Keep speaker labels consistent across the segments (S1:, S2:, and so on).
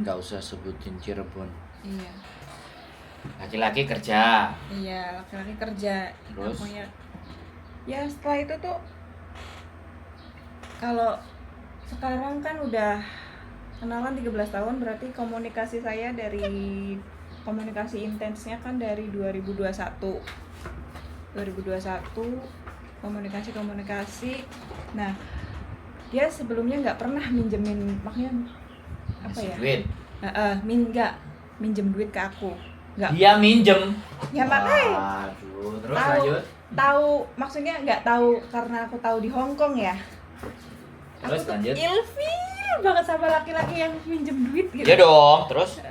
S1: nggak usah sebutin Cirebon.
S2: Iya.
S1: Laki-laki kerja.
S2: Iya, laki-laki kerja.
S1: Terus?
S2: Pokoknya ya setelah itu tuh kalau sekarang kan udah kenalan 13 tahun, berarti komunikasi saya dari komunikasi intensnya kan dari 2021 komunikasi. Nah, dia sebelumnya nggak pernah minjemin, makanya apa ya?
S1: Duit.
S2: Minjem duit ke aku. Nggak.
S1: Dia minjem.
S2: Ya makanya.
S1: Waduh, terus lanjut.
S2: Tahu maksudnya nggak tahu karena aku tahu di Hong Kong ya.
S1: Terus
S2: aku tuh
S1: lanjut.
S2: ilfil banget sama laki-laki yang minjem duit gitu.
S1: Ya dong, terus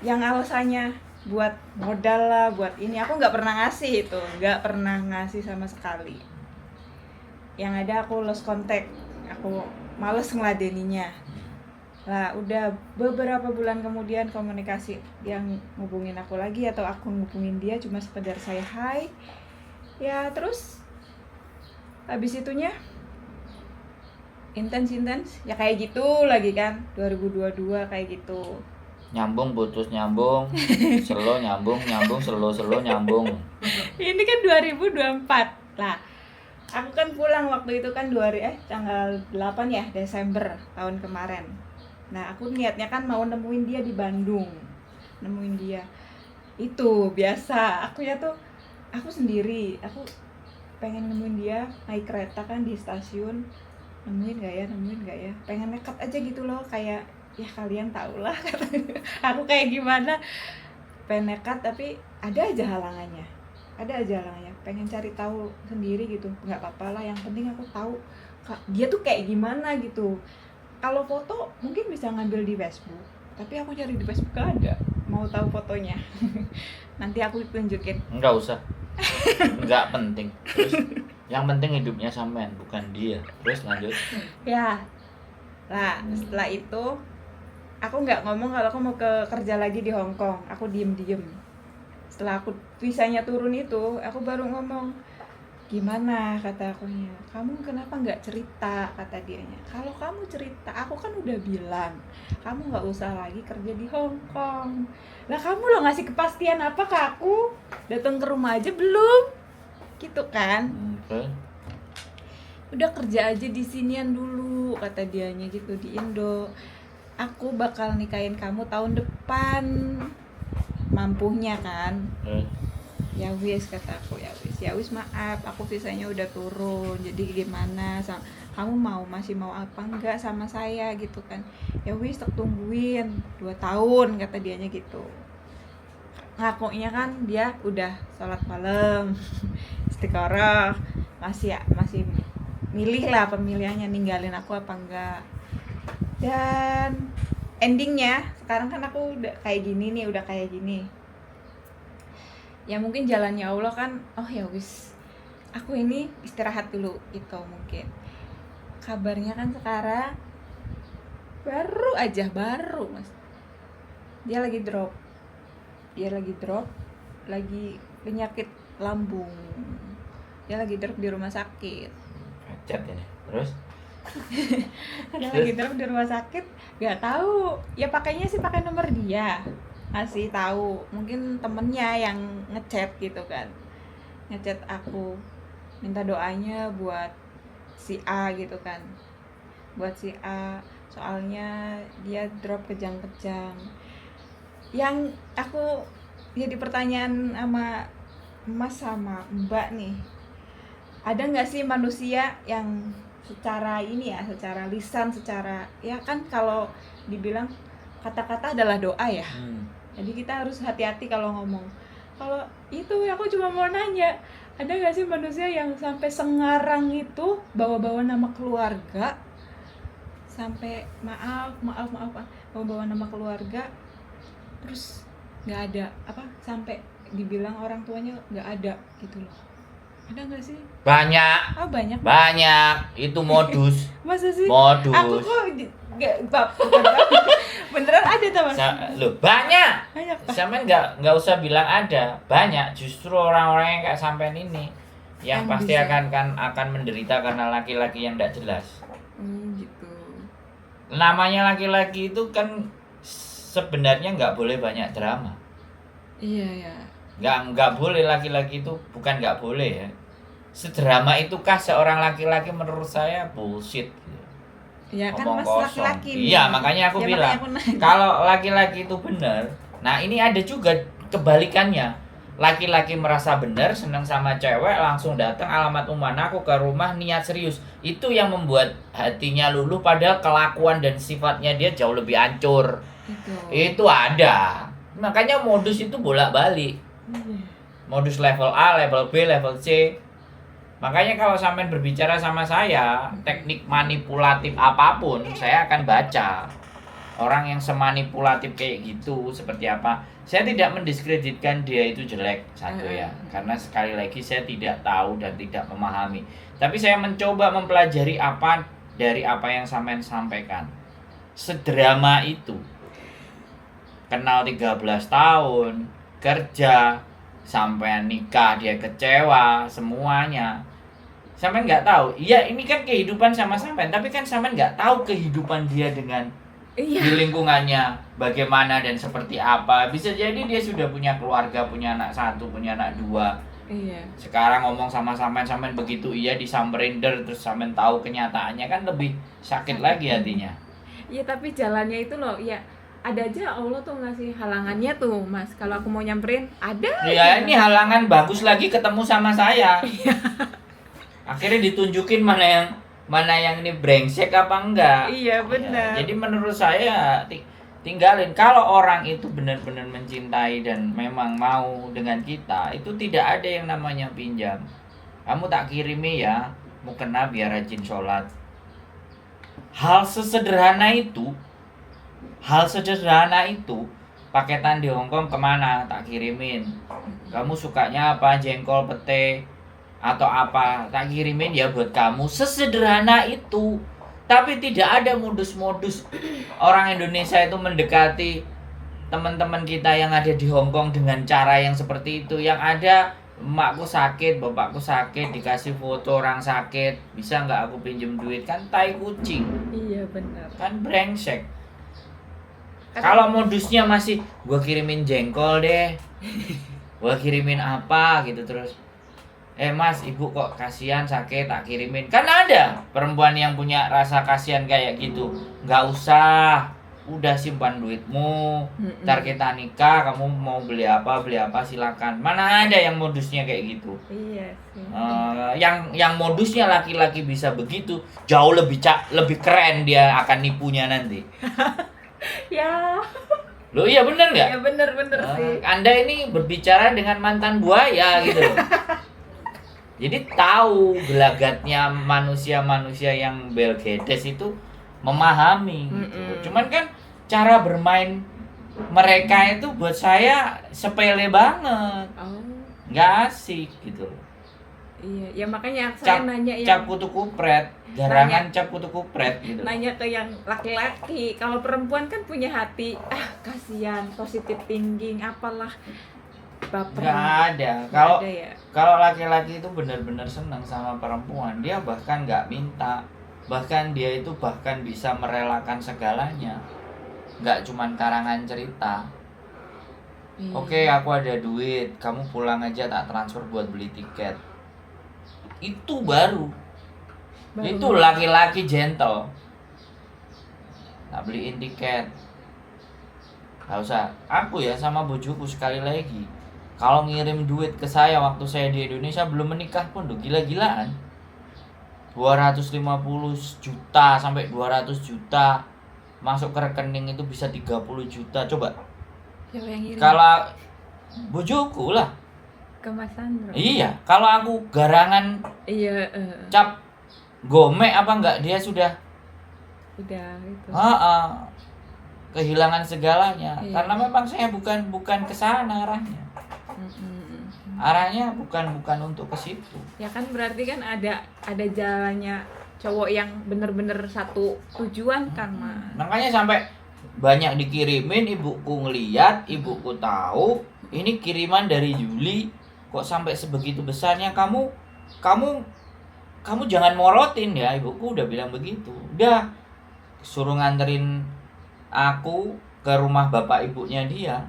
S2: Yang alasannya buat modal lah, buat ini, aku nggak pernah ngasih itu, nggak pernah ngasih sama sekali. Yang ada aku lost contact, aku males ngeladeninya. Lah udah beberapa bulan kemudian komunikasi, yang ngubungin aku lagi atau aku ngubungin dia cuma sekedar saya hai. Ya terus habis itunya intens ya kayak gitu lagi kan, 2022 kayak gitu.
S1: nyambung putus nyambung, selo nyambung, selo nyambung.
S2: Ini kan 2024 lah. Aku kan pulang waktu itu kan tanggal 8 ya Desember tahun kemarin. Nah aku niatnya kan mau nemuin dia di Bandung, nemuin dia. Itu biasa aku sendiri, aku pengen nemuin dia naik kereta kan di stasiun. Nemuin gak ya, pengen nekat aja gitu loh, kayak ya kalian tau lah aku kayak gimana, pengen nekat tapi ada aja halangannya, pengen cari tahu sendiri gitu. Nggak apa-apa lah, yang penting aku tahu dia tuh kayak gimana gitu. Kalau foto mungkin bisa ngambil di Facebook, tapi aku cari di Facebook gak ada. Mau tahu fotonya nanti aku tunjukin.
S1: Enggak usah. Enggak penting. Terus yang penting hidupnya sampean, bukan dia. Terus lanjut.
S2: Ya lah, setelah itu aku nggak ngomong kalau aku mau kerja lagi di Hong Kong. Aku diem. Setelah aku visanya turun itu, aku baru ngomong, gimana, kata akunya, kamu kenapa nggak cerita, kata dianya. Kalau kamu cerita, aku kan udah bilang kamu nggak usah lagi kerja di Hong Kong. Lah kamu lo ngasih kepastian apa ke aku, datang ke rumah aja belum gitu kan.
S1: Terus
S2: Udah kerja aja di sinian dulu, kata dianya gitu, di Indo. Aku bakal nikahin kamu tahun depan, mampunya kan. Ya wis, kata aku, ya wis maaf, aku visanya udah turun, jadi gimana, kamu masih mau apa enggak sama saya gitu kan. Ya wis, tak tungguin 2 tahun, kata dianya gitu. Ngakunya kan dia udah sholat malam istiqoroh, masih milih lah pemilihannya, ninggalin aku apa enggak. Dan endingnya sekarang kan aku udah kayak gini. Ya mungkin jalannya Allah kan, oh ya wis, aku ini istirahat dulu gitu mungkin. Kabarnya kan sekarang baru mas, dia lagi drop, lagi penyakit lambung, dia lagi drop di rumah sakit.
S1: Kacat ini. Terus
S2: Dia lagi drop di rumah sakit, nggak tahu ya, pakainya sih pakai nomor dia, ngasih tahu mungkin temennya yang ngechat gitu kan, ngechat aku minta doanya buat si A gitu kan, buat si A, soalnya dia drop kejang-kejang. Yang aku jadi pertanyaan sama Mas sama Mbak nih, ada nggak sih manusia yang secara ini ya, secara lisan, secara ya kan, kalau dibilang kata-kata adalah doa ya. Jadi kita harus hati-hati kalau ngomong. Kalau itu aku cuma mau nanya, ada nggak sih manusia yang sampai sengarang itu bawa-bawa nama keluarga, sampai maaf bawa-bawa nama keluarga, terus nggak ada sampai dibilang orang tuanya nggak ada gitu loh. Ada nggak sih?
S1: banyak.
S2: Oh banyak.
S1: Itu modus.
S2: Masa sih?
S1: Modus.
S2: Aku kok beneran ada teman.
S1: Loh, banyak.
S2: Sampai
S1: nggak usah bilang ada, banyak. Justru orang-orang yang kayak sampean ini yang pasti
S2: bisa.
S1: akan menderita karena laki-laki yang tidak jelas.
S2: Gitu.
S1: Namanya laki-laki itu kan sebenarnya nggak boleh banyak drama.
S2: Iya ya.
S1: Nggak boleh, laki-laki itu bukan nggak boleh ya. Sedrama itukah seorang laki-laki? Menurut saya bullshit.
S2: Ya kan
S1: Ngomong
S2: Mas
S1: kosong.
S2: laki-laki nih.
S1: Iya, makanya aku
S2: Ya,
S1: bilang
S2: makanya aku nanya.
S1: kalau laki-laki itu benar. Nah, ini ada juga kebalikannya. Laki-laki merasa benar, senang sama cewek, langsung datang alamat mana aku ke rumah, niat serius. Itu yang membuat hatinya luluh, padahal kelakuan dan sifatnya dia jauh lebih hancur. Itu ada. Makanya modus itu bolak-balik. Modus level A, level B, level C. Makanya kalau sampean berbicara sama saya, teknik manipulatif apapun, saya akan baca. Orang yang semanipulatif kayak gitu seperti apa. Saya tidak mendiskreditkan dia itu jelek, satu ya. Karena sekali lagi saya tidak tahu dan tidak memahami. Tapi saya mencoba mempelajari apa dari apa yang sampean sampaikan. Sedrama itu. Kenal 13 tahun, kerja, sampai nikah dia kecewa, semuanya. Sampean nggak tahu. Iya, ini kan kehidupan sama sampean, tapi kan sampean nggak tahu kehidupan dia dengan
S2: Iya.
S1: di lingkungannya bagaimana dan seperti apa. Bisa jadi dia sudah punya keluarga, punya anak 1, punya anak 2.
S2: Iya.
S1: Sekarang ngomong sama sampean begitu iya disamperin terus sampean tahu kenyataannya, kan lebih sakit lagi hatinya.
S2: Iya, tapi jalannya itu loh, ya ada aja Allah tuh ngasih halangannya tuh, Mas. Kalau aku mau nyamperin, ada
S1: Ya
S2: aja.
S1: ini halangan, bagus lagi ketemu sama saya. Akhirnya ditunjukin mana yang ini brengsek apa enggak.
S2: Iya, benar.
S1: Ya, jadi menurut saya tinggalin. Kalau orang itu benar-benar mencintai dan memang mau dengan kita, itu tidak ada yang namanya pinjam. Kamu tak kirimi ya, mukena biar rajin sholat. Hal sesederhana itu, paketan di Hongkong kemana, tak kirimin. Kamu sukanya apa, jengkol, pete, atau apa, tak kirimin ya buat kamu. Sesederhana itu. Tapi tidak ada modus-modus orang Indonesia itu mendekati teman-teman kita yang ada di Hongkong dengan cara yang seperti itu. Yang ada, emakku sakit, bapakku sakit, dikasih foto orang sakit, bisa nggak aku pinjem duit? Kan tai kucing.
S2: Iya, benar.
S1: Kan brengsek. Kalau modusnya masih gua kirimin jengkol deh, gua kirimin apa gitu terus, Mas, ibu kok kasihan sakit, tak kirimin. Kan ada perempuan yang punya rasa kasihan kayak gitu. Nggak usah, udah simpan duitmu, ntar kita nikah, kamu mau beli apa silakan. Mana ada yang modusnya kayak gitu.
S2: Iya sih.
S1: Yang modusnya laki-laki bisa begitu, jauh lebih keren dia akan nipunya nanti.
S2: Ya.
S1: Loh iya bener nggak?
S2: Ya bener sih.
S1: Anda ini berbicara dengan mantan buaya gitu loh. Jadi tahu gelagatnya manusia-manusia yang belgedes itu memahami gitu. Cuman kan cara bermain mereka itu buat saya sepele banget. Nggak asik gitu loh.
S2: Iya, ya makanya saya nanya yang
S1: cap kutu kupret, garangan cap kutu kupret gitu.
S2: Nanya ke yang laki-laki. Kalau perempuan kan punya hati, kasihan, positive thinking, apalah, baper.
S1: Nggak ada. Kalau laki-laki itu benar-benar senang sama perempuan, dia bahkan nggak minta, bahkan dia itu bahkan bisa merelakan segalanya, nggak cuman karangan cerita. Oke, aku ada duit, kamu pulang aja tak transfer buat beli tiket. Itu baru. Itu laki-laki gentle. Tak beliin tiket. Gak usah. Aku ya sama bojoku sekali lagi, kalau ngirim duit ke saya waktu saya di Indonesia belum menikah pun udah gila-gilaan. 250 juta sampai 200 juta masuk ke rekening itu bisa 30 juta. Coba. Kalau bojoku lah.
S2: Ke Mas Sandro.
S1: Iya, kalau aku garangan cap gomek apa enggak, dia sudah
S2: itu.
S1: Kehilangan segalanya. Karena memang saya bukan ke sana arahnya. Arahnya bukan untuk ke situ.
S2: Ya kan berarti kan ada jalannya cowok yang bener-bener satu tujuan kan, Mas.
S1: Makanya sampai banyak dikirimin, ibuku ngeliat, ibuku tahu ini kiriman dari Yuli. Kok sampai sebegitu besarnya, kamu jangan morotin ya, ibuku udah bilang begitu. Udah suruh nganterin aku ke rumah bapak ibunya dia,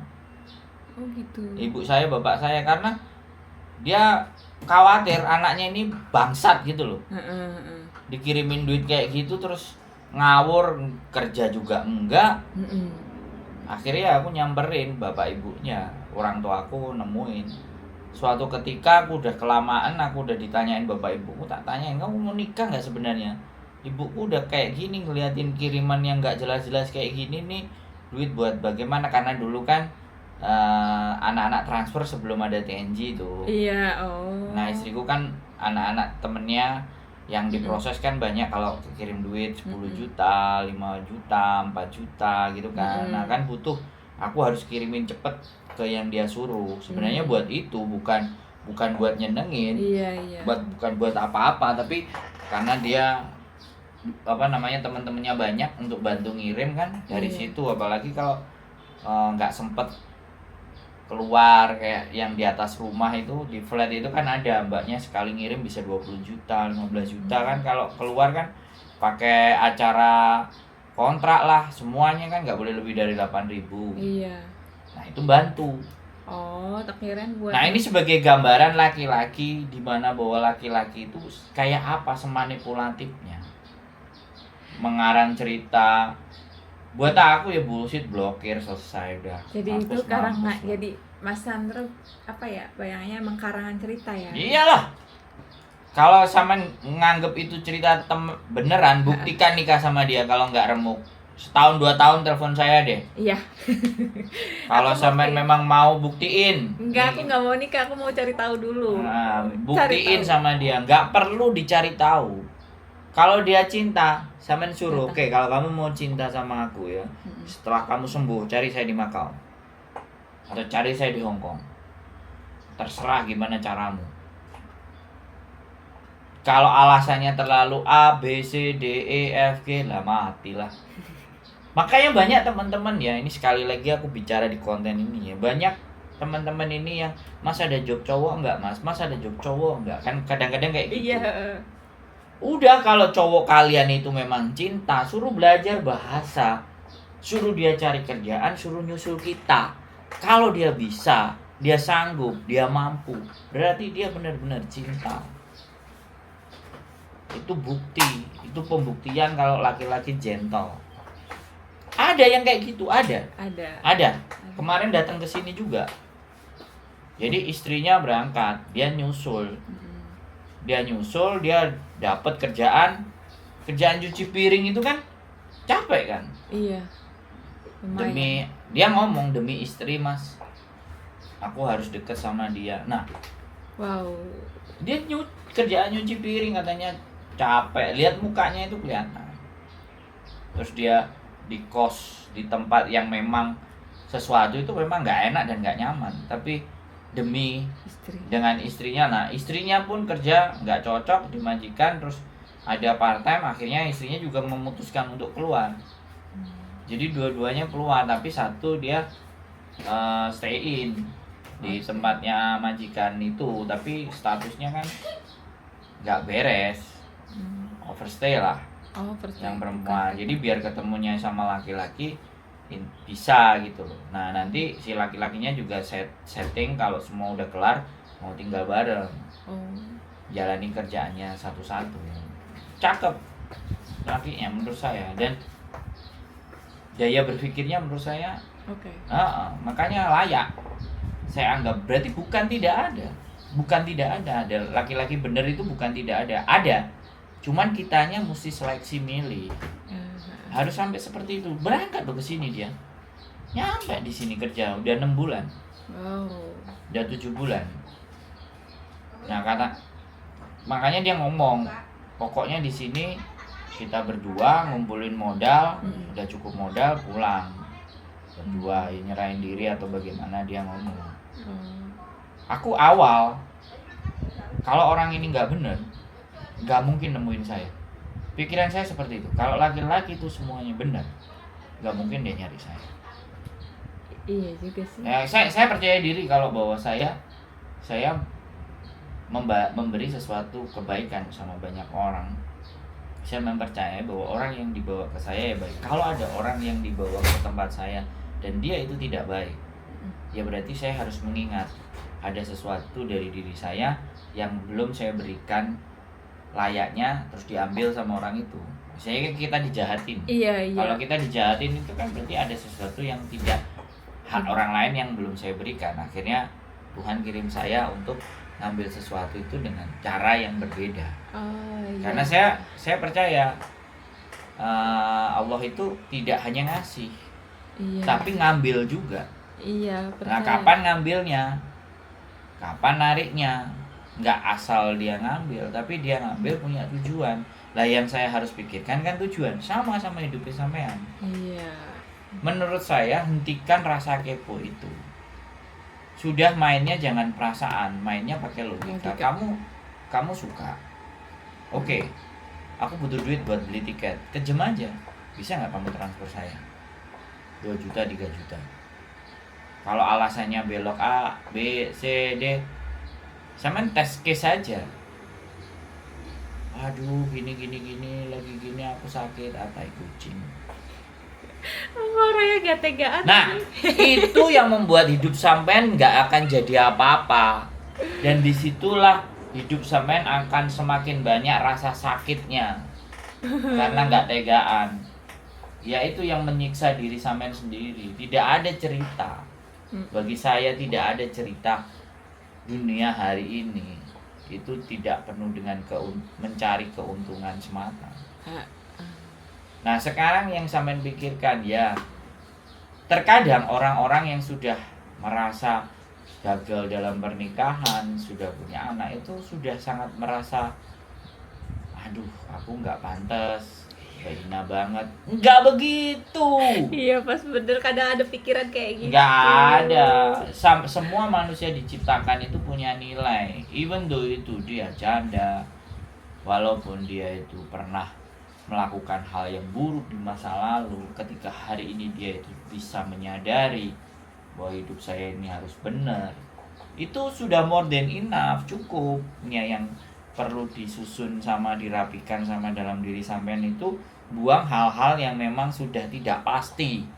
S2: Oh gitu.
S1: ibu saya, bapak saya, karena dia khawatir anaknya ini bangsat gitu loh.
S2: Heeh, heeh.
S1: Dikirimin duit kayak gitu terus ngawur, kerja juga enggak.
S2: Heeh.
S1: Akhirnya aku nyamperin bapak ibunya, orang tua aku nemuin. Suatu ketika aku udah kelamaan, aku udah ditanyain bapak ibuku, tak tanyain, kamu mau nikah nggak sebenarnya? Ibuku udah kayak gini ngeliatin kiriman yang nggak jelas-jelas kayak gini nih, duit buat bagaimana? Karena dulu kan anak-anak transfer sebelum ada TNG itu.
S2: Iya, oh.
S1: Nah istriku kan anak-anak temennya yang diproses kan banyak, kalau kirim duit 10 juta, 5 juta, 4 juta gitu kan. Nah kan butuh, aku harus kirimin cepet ke yang dia suruh. Sebenarnya buat itu, bukan buat nyenengin,
S2: Iya.
S1: bukan buat apa-apa, tapi karena dia teman-temannya banyak untuk bantu ngirim kan dari
S2: Iya.
S1: situ. Apalagi kalau nggak sempet keluar kayak yang di atas rumah itu, di flat itu kan ada mbaknya sekali ngirim bisa 20 juta, 15 juta kan. Kalau keluar kan pakai acara kontrak lah semuanya kan, nggak boleh lebih dari 8.000.
S2: Iya.
S1: Nah itu bantu.
S2: Oh, tak kirain buat.
S1: Nah ini sebagai gambaran laki-laki, di mana bahwa laki-laki itu kayak apa semanipulatifnya, mengarang cerita. Buat aku ya bullshit, blokir, selesai udah.
S2: Jadi
S1: Mampus,
S2: itu karang
S1: mampus lah.
S2: jadi Mas Sandro apa ya? Bayangannya emang karangan cerita ya?
S1: Iyalah. Kalau sama nganggep itu cerita beneran, buktikan nikah sama dia. Kalau nggak remuk, setahun 2 tahun telepon saya deh.
S2: Iya.
S1: Kalau
S2: Aku
S1: sampean
S2: buktiin.
S1: memang mau buktiin.
S2: Enggak, aku nggak mau nikah, aku mau cari tahu dulu.
S1: Nah,
S2: Cari
S1: buktiin
S2: tahu.
S1: sama dia, nggak perlu dicari tahu. Kalau dia cinta, sampean suruh, oke, kalau kamu mau cinta sama aku ya, setelah kamu sembuh, cari saya di Makau. Atau cari saya di Hong Kong. Terserah gimana caramu. Kalau alasannya terlalu A, B, C, D, E, F, G, lah matilah. Makanya banyak teman-teman ya, ini sekali lagi aku bicara di konten ini ya, banyak teman-teman ini yang, mas ada job cowok enggak mas? Mas ada job cowok enggak? Kan kadang-kadang kayak gitu.
S2: Iya.
S1: Udah, kalau cowok kalian itu memang cinta, suruh belajar bahasa, suruh dia cari kerjaan, suruh nyusul kita. Kalau dia bisa, dia sanggup, dia mampu, berarti dia benar-benar cinta. Itu bukti, itu pembuktian kalau laki-laki gentle. Ada yang kayak gitu, ada. Kemarin datang ke sini juga. Jadi istrinya berangkat, dia nyusul. Dia dapat kerjaan cuci piring itu kan capek kan.
S2: Iya.
S1: Lumayan. Dia ngomong, demi istri mas, aku harus deket sama dia. Nah,
S2: wow,
S1: dia kerjaan nyuci piring katanya capek, lihat mukanya itu kelihatan. Terus dia di kos di tempat yang memang sesuatu itu memang nggak enak dan nggak nyaman, tapi demi dengan istrinya. Nah istrinya pun kerja nggak cocok di majikan, terus ada part time, akhirnya istrinya juga memutuskan untuk keluar. Jadi dua-duanya keluar, tapi satu dia stay in di tempatnya majikan itu, tapi statusnya kan nggak beres, overstay lah. Yang perempuan. Jadi biar ketemunya sama laki-laki bisa gitu loh. Nah nanti si laki-lakinya juga setting kalau semua udah kelar mau tinggal bareng, jalani kerjaannya satu-satu. Cakep lakinya menurut saya, dan daya berpikirnya menurut saya makanya layak saya anggap. Berarti bukan tidak ada laki-laki bener itu, bukan tidak ada, cuman kitanya mesti seleksi milih. Harus sampai seperti itu. Berangkat loh ke sini dia, nyampe di sini kerja udah 6 bulan, udah 7 bulan. Nah makanya dia ngomong, pokoknya di sini kita berdua ngumpulin modal, udah cukup modal, pulang berdua, nyerahin diri atau bagaimana. Dia ngomong. Aku awal, kalau orang ini nggak bener, nggak mungkin nemuin saya. Pikiran saya seperti itu. Kalau laki-laki itu semuanya benar, nggak mungkin dia nyari saya.
S2: Iya juga sih.
S1: Ya, saya percaya diri kalau bahwa saya memberi sesuatu kebaikan sama banyak orang. Saya mempercayai bahwa orang yang dibawa ke saya ya baik. Kalau ada orang yang dibawa ke tempat saya dan dia itu tidak baik, ya berarti saya harus mengingat ada sesuatu dari diri saya yang belum saya berikan layaknya, terus diambil sama orang itu. Misalnya kita dijahatin.
S2: Iya.
S1: Kalau kita dijahatin itu kan berarti ada sesuatu yang tidak hak orang lain yang belum saya berikan. Akhirnya Tuhan kirim saya untuk ngambil sesuatu itu dengan cara yang berbeda.
S2: Iya.
S1: Karena saya percaya Allah itu tidak hanya ngasih,
S2: Iya.
S1: tapi ngambil juga.
S2: Iya,
S1: Nah,
S2: percaya.
S1: kapan ngambilnya? Kapan nariknya? Nggak asal dia ngambil, tapi dia ngambil punya tujuan. Lah yang saya harus pikirkan kan tujuan, sama hidupnya sampean.
S2: Iya.
S1: Menurut saya hentikan rasa kepo itu. Sudah, mainnya jangan perasaan, mainnya pakai logika. Kamu suka. Oke. Aku butuh duit buat beli tiket. Kejem aja. Bisa nggak kamu transfer saya? 2 juta, 3 juta. Kalau alasannya belok A, B, C, D, sampean tes case aja. Aduh, gini lagi gini aku sakit, tai kucing.
S2: Orangnya gak tegaan.
S1: Nah, itu yang membuat hidup sampean nggak akan jadi apa-apa. Dan disitulah hidup sampean akan semakin banyak rasa sakitnya karena nggak tegaan. Ya itu yang menyiksa diri sampean sendiri. Tidak ada cerita. Bagi saya tidak ada cerita dunia hari ini itu tidak penuh dengan mencari keuntungan semata. Nah sekarang yang sampean pikirkan, ya terkadang orang-orang yang sudah merasa gagal dalam pernikahan, sudah punya anak, itu sudah sangat merasa, aduh aku nggak pantas, hina banget. Nggak begitu.
S2: Iya, pas bener kadang ada pikiran kayak gitu.
S1: Nggak ada. Semua manusia diciptakan itu punya nilai. Even though itu dia janda, walaupun dia itu pernah melakukan hal yang buruk di masa lalu, ketika hari ini dia itu bisa menyadari bahwa hidup saya ini harus benar, itu sudah more than enough, cukup. Yang perlu disusun sama dirapikan sama dalam diri sampean itu buang hal-hal yang memang sudah tidak pasti,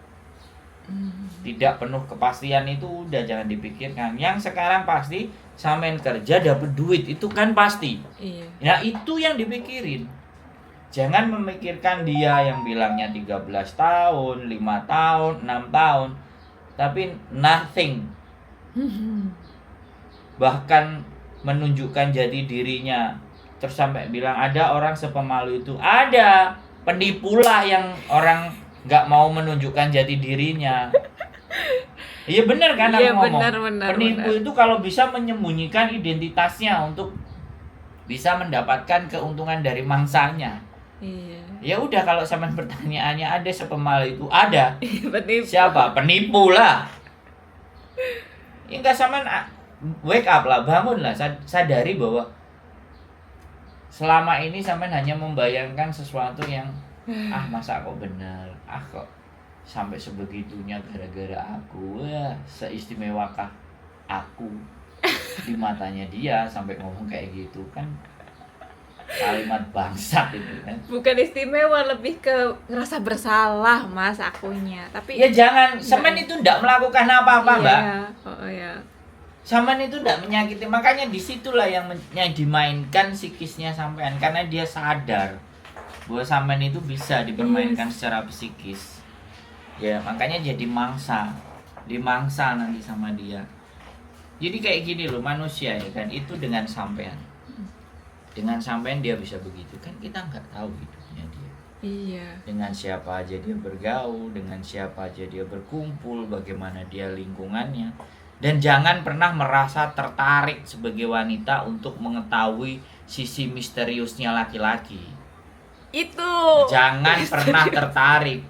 S1: tidak penuh kepastian, itu udah jangan dipikirkan. Yang sekarang pasti sampean kerja dapat duit, itu kan pasti.
S2: Iya.
S1: Nah itu yang dipikirin. Jangan memikirkan dia yang bilangnya 13 tahun, 5 tahun, 6 tahun, tapi nothing. Bahkan menunjukkan jati dirinya. Terus sampai bilang ada orang sepemalu itu. Ada. Penipulah yang orang gak mau menunjukkan jati dirinya. Iya benar kan aku
S2: Iya,
S1: ngomong.
S2: benar,
S1: Penipu
S2: benar.
S1: itu kalau bisa menyembunyikan identitasnya untuk bisa mendapatkan keuntungan dari mangsanya.
S2: Iya.
S1: Ya udah, kalau sama pertanyaannya ada sepemalu itu, ada.
S2: Penipu.
S1: Siapa? Penipu lah. Ya enggak, sama wake up lah, bangun lah, sadari bahwa selama ini sampean hanya membayangkan sesuatu yang masa kok benar, kok sampai sebegitunya gara-gara aku, seistimewakah aku di matanya dia sampai ngomong kayak gitu kan. Kalimat bangsat itu kan.
S2: Bukan istimewa, lebih ke ngerasa bersalah mas akunya. Tapi
S1: Ya jangan, semen itu ndak melakukan apa-apa,
S2: iya.
S1: Mbak.
S2: Oh iya.
S1: Semen itu ndak menyakiti, makanya disitulah yang dimainkan psikisnya sampean, karena dia sadar bahwa semen itu bisa dipermainkan secara psikis. Ya makanya jadi dimangsa nanti sama dia. Jadi kayak gini loh manusia ya kan, itu dengan sampean dia bisa begitu kan, kita nggak tahu hidupnya dia.
S2: Iya.
S1: Dengan siapa aja dia bergaul, dengan siapa aja dia berkumpul, bagaimana dia lingkungannya. Dan jangan pernah merasa tertarik sebagai wanita untuk mengetahui sisi misteriusnya laki-laki.
S2: Itu.
S1: Jangan pernah tertarik.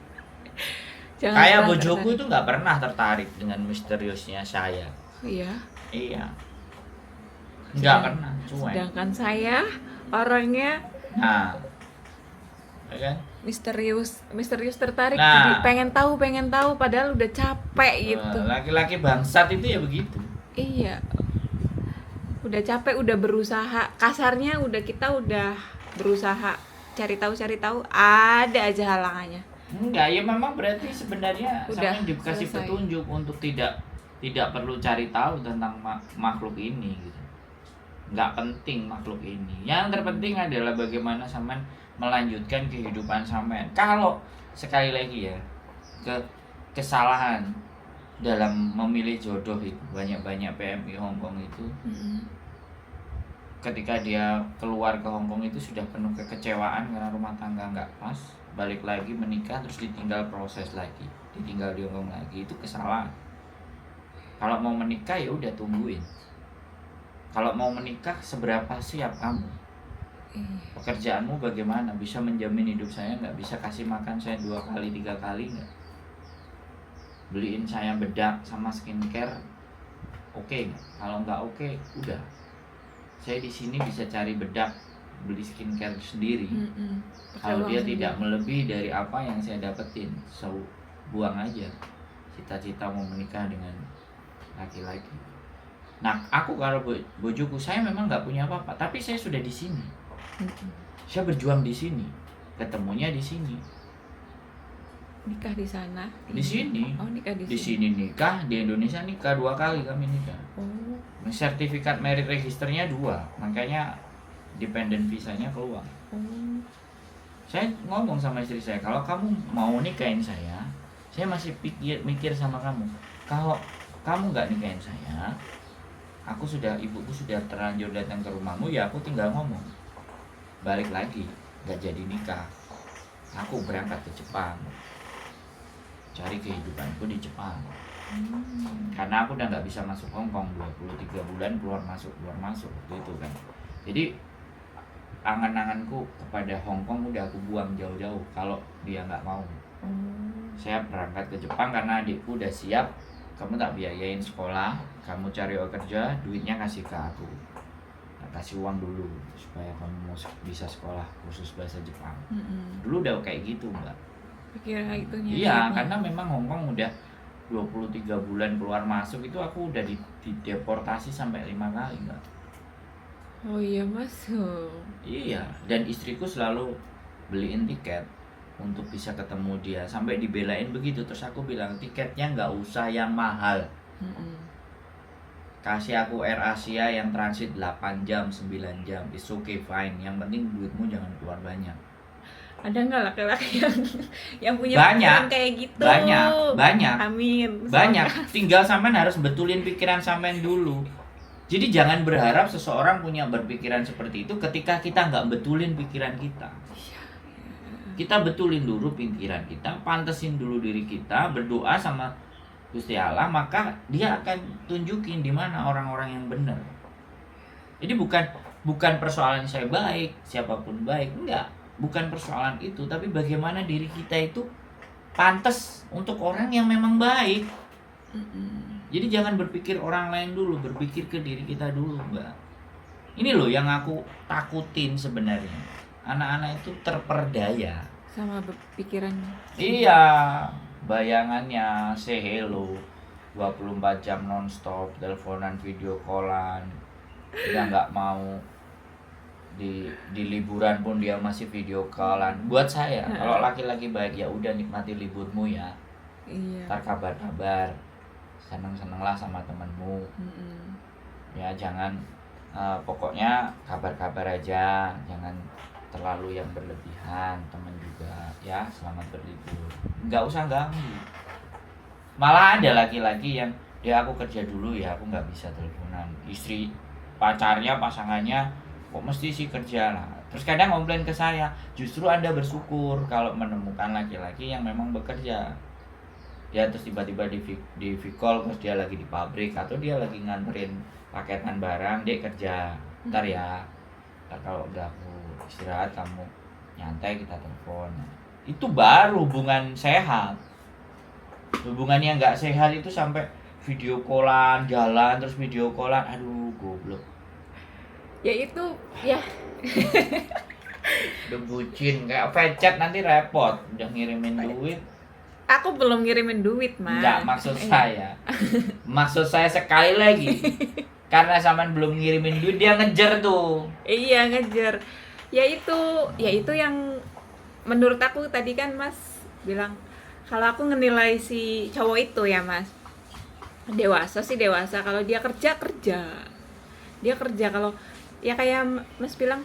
S2: Jangan
S1: Kayak
S2: pernah
S1: bojoku
S2: tertarik.
S1: itu nggak pernah tertarik dengan misteriusnya saya.
S2: Iya.
S1: Iya. Nggak pernah, cuek.
S2: Sedangkan saya orangnya
S1: Nah, ya kan?
S2: misterius tertarik,
S1: Nah.
S2: jadi pengen tahu padahal udah capek gitu.
S1: Laki-laki bangsat itu ya begitu.
S2: Iya, udah capek, udah berusaha, kasarnya kita udah berusaha cari tahu, ada aja halangannya.
S1: Enggak, ya memang berarti sebenarnya
S2: Udah
S1: sampean dikasih
S2: selesai.
S1: petunjuk untuk tidak perlu cari tahu tentang makhluk ini gitu. Nggak penting makhluk ini. Yang terpenting adalah bagaimana sampean melanjutkan kehidupan sampean. Kalau sekali lagi ya, kesalahan dalam memilih jodoh itu banyak-banyak PMI Hongkong itu
S2: Mm-mm.
S1: ketika dia keluar ke Hongkong itu sudah penuh kekecewaan karena rumah tangga nggak pas, balik lagi menikah terus ditinggal proses lagi, ditinggal di Hongkong lagi, itu kesalahan. Kalau mau menikah ya udah tungguin. Kalau mau menikah seberapa siap kamu? Pekerjaanmu bagaimana? Bisa menjamin hidup saya nggak? Bisa kasih makan saya 2 kali 3 kali nggak? Beliin saya bedak sama skincare, oke nggak? Kalau nggak oke, udah. Saya di sini bisa cari bedak, beli skincare sendiri.
S2: Mm-mm. Pakai
S1: Kalau
S2: uang
S1: dia
S2: sendiri.
S1: tidak melebihi dari apa yang saya dapetin, so buang aja cita-cita mau menikah dengan laki-laki. Nah, aku kalau bojoku, saya memang nggak punya apa-apa, tapi saya sudah di sini.
S2: Mm-mm.
S1: Saya berjuang di sini, ketemunya di sini.
S2: Nikah di sana.
S1: Di sini.
S2: Oh, nikah di
S1: Di
S2: sini.
S1: sini nikah, di Indonesia nikah 2 kali kami nikah.
S2: Oh.
S1: Sertifikat merit registernya 2, makanya dependent visanya keluar.
S2: Oh.
S1: Saya ngomong sama istri saya, kalau kamu mau nikahin saya masih mikir sama kamu. Kalau kamu nggak nikahin saya, ibuku sudah terlanjur datang ke rumahmu, ya aku tinggal ngomong, balik lagi, nggak jadi nikah. Aku berangkat ke Jepang, cari kehidupanku di Jepang. Karena aku udah nggak bisa masuk Hongkong 23 bulan keluar masuk waktu itu kan. Jadi angan-anganku kepada Hongkong udah aku buang jauh-jauh kalau dia nggak mau. Saya berangkat ke Jepang karena adikku udah siap, kamu tak biayain sekolah, kamu cari kerja, duitnya kasih ke aku, kasih uang dulu supaya kamu bisa sekolah khusus bahasa Jepang. Dulu udah kayak gitu mbak.
S2: Pikir itunya.
S1: Iya, karena memang Hongkong udah 23 bulan keluar masuk itu aku udah dideportasi sampai 5 kali mbak.
S2: Oh iya masuk.
S1: Iya, dan istriku selalu beliin tiket untuk bisa ketemu dia, sampai dibelain begitu. Terus aku bilang tiketnya nggak usah yang mahal, kasih aku Air Asia yang transit 8 jam 9 jam, it's okay fine, yang penting duitmu jangan keluar banyak.
S2: Ada nggak laki-laki yang punya
S1: Banyak,
S2: pikiran kayak gitu?
S1: banyak.
S2: Amin.
S1: Banyak, tinggal sampean harus betulin pikiran sampean dulu. Jadi jangan berharap seseorang punya berpikiran seperti itu ketika kita nggak betulin pikiran kita. Kita betulin dulu pikiran kita, pantesin dulu diri kita, berdoa sama Gusti Allah, maka dia akan tunjukin di mana orang-orang yang benar. Jadi bukan persoalan saya baik, siapapun baik, enggak. Bukan persoalan itu, tapi bagaimana diri kita itu pantas untuk orang yang memang baik. Jadi jangan berpikir orang lain dulu, berpikir ke diri kita dulu, Mbak. Ini loh yang aku takutin sebenarnya. Anak-anak itu terperdaya
S2: sama berpikiran.
S1: Iya, bayangannya say hello 24 jam nonstop, teleponan, video callan. Dia nggak mau di liburan pun dia masih video callan. Buat saya, kalau laki-laki baik ya udah nikmati liburmu ya.
S2: Iya.
S1: Ntar kabar-kabar, seneng-senenglah sama temenmu. Ya jangan pokoknya kabar-kabar aja, jangan terlalu yang berlebihan. Temen juga ya, selamat berlibur, nggak usah ganggu. Malah ada laki-laki yang dia aku kerja dulu ya, aku nggak bisa teleponan. Istri pacarnya, pasangannya kok mesti sih kerja lah. Terus kadang komplain ke saya, justru Anda bersyukur kalau menemukan laki-laki yang memang bekerja. Ya terus tiba-tiba di call, terus dia lagi di pabrik atau dia lagi nganterin paketan barang, dia kerja. Ntar ya, ntar kalau udah aku istirahat kamu nyantai kita telepon. Itu baru hubungan sehat. Hubungan yang nggak sehat itu sampai video callan, jalan terus video callan, aduh goblok.
S2: Ya itu ya.
S1: Udah bucin kayak vecet, nanti repot udah ngirimin duit.
S2: Aku belum ngirimin duit, Mas.
S1: Enggak, maksud saya sekali lagi. Karena sampean belum ngirimin duit, dia ngejar tuh.
S2: Iya, ngejar. Ya itu yang menurut aku tadi kan Mas bilang kalau aku ngenilai si cowok itu ya mas, dewasa sih dewasa, kalau dia kerja kerja, dia kerja. Kalau ya kayak mas bilang,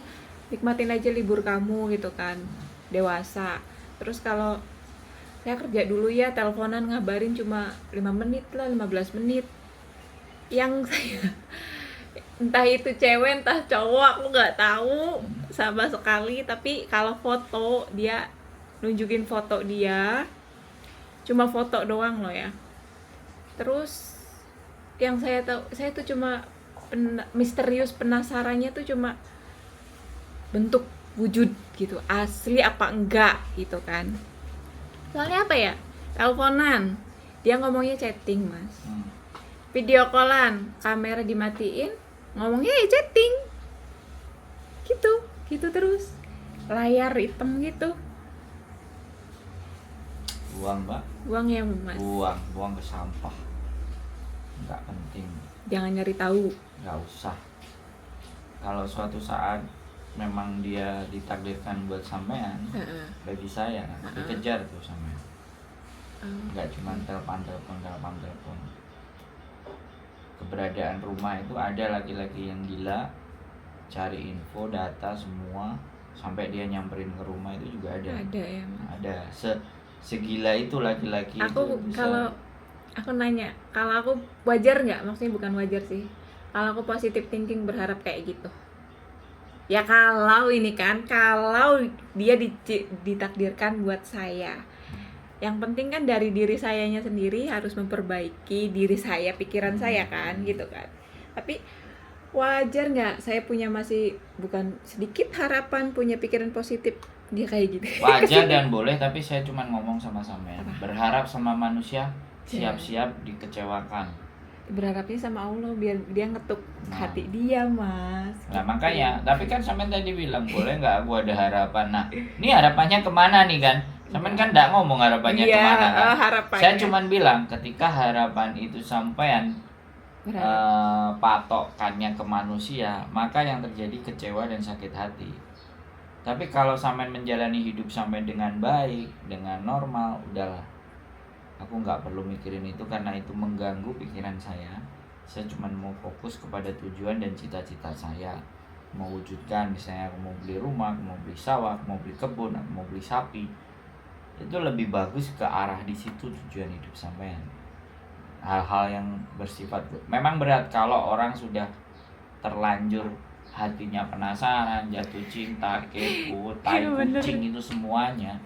S2: nikmatin aja libur kamu gitu kan, dewasa. Terus kalau saya kerja dulu ya, teleponan ngabarin cuma 5 menit lah, 15 menit. Yang saya entah itu cewek entah cowok aku nggak tahu sama sekali, tapi kalau foto dia nunjukin foto dia, cuma foto doang loh ya. Terus yang saya tahu, saya tuh cuma misterius penasarannya tuh cuma bentuk wujud gitu, asli apa enggak gitu kan. Soalnya apa ya, teleponan dia ngomongnya chatting mas, video callan kamera dimatiin ngomongnya ya chatting gitu terus, layar hitam gitu.
S1: Buang mbak,
S2: Buang ya mas,
S1: buang ke sampah, nggak penting,
S2: jangan nyari tahu.
S1: nggak usah. Kalau suatu saat memang dia ditakdirkan buat sampean, bagi saya dikejar tuh sampean, nggak cuma telepon. Keberadaan rumah itu ada laki-laki yang gila, cari info, data semua, sampai dia nyamperin ke rumah itu juga ada
S2: ya mas.
S1: Ada segila itu laki-laki.
S2: Aku
S1: itu bisa.
S2: Kalau aku nanya, kalau aku wajar nggak, maksudnya bukan wajar sih, kalau aku positive thinking berharap kayak gitu ya, kalau ini kan, kalau dia ditakdirkan buat saya, yang penting kan dari diri sayanya sendiri, harus memperbaiki diri saya, pikiran saya kan gitu kan. Tapi wajar nggak saya punya masih bukan sedikit harapan, punya pikiran positif dia kayak gitu?
S1: Wajar dan boleh, tapi saya cuma ngomong sama sampean, berharap sama manusia siap-siap dikecewakan.
S2: Berharapnya sama Allah biar dia ngetuk hati dia mas.
S1: Nah makanya, tapi kan sampean tadi bilang boleh nggak aku ada harapan. Nah ini harapannya kemana nih kan? Sampean kan nggak ngomong harapannya kemana kan?
S2: Harapannya.
S1: Saya cuma bilang ketika harapan itu sampean patokannya ke manusia, maka yang terjadi kecewa dan sakit hati. Tapi kalau sampean menjalani hidup sampai dengan baik, dengan normal, udahlah. Aku nggak perlu mikirin itu karena itu mengganggu pikiran saya. Saya cuma mau fokus kepada tujuan dan cita-cita saya. Mewujudkan, misalnya aku mau beli rumah, aku mau beli sawah, aku mau beli kebun, aku mau beli sapi. Itu lebih bagus ke arah di situ tujuan hidup sampean. Hal-hal yang bersifat memang berat kalau orang sudah terlanjur hatinya penasaran, jatuh cinta, kepo, tai kucing, itu semuanya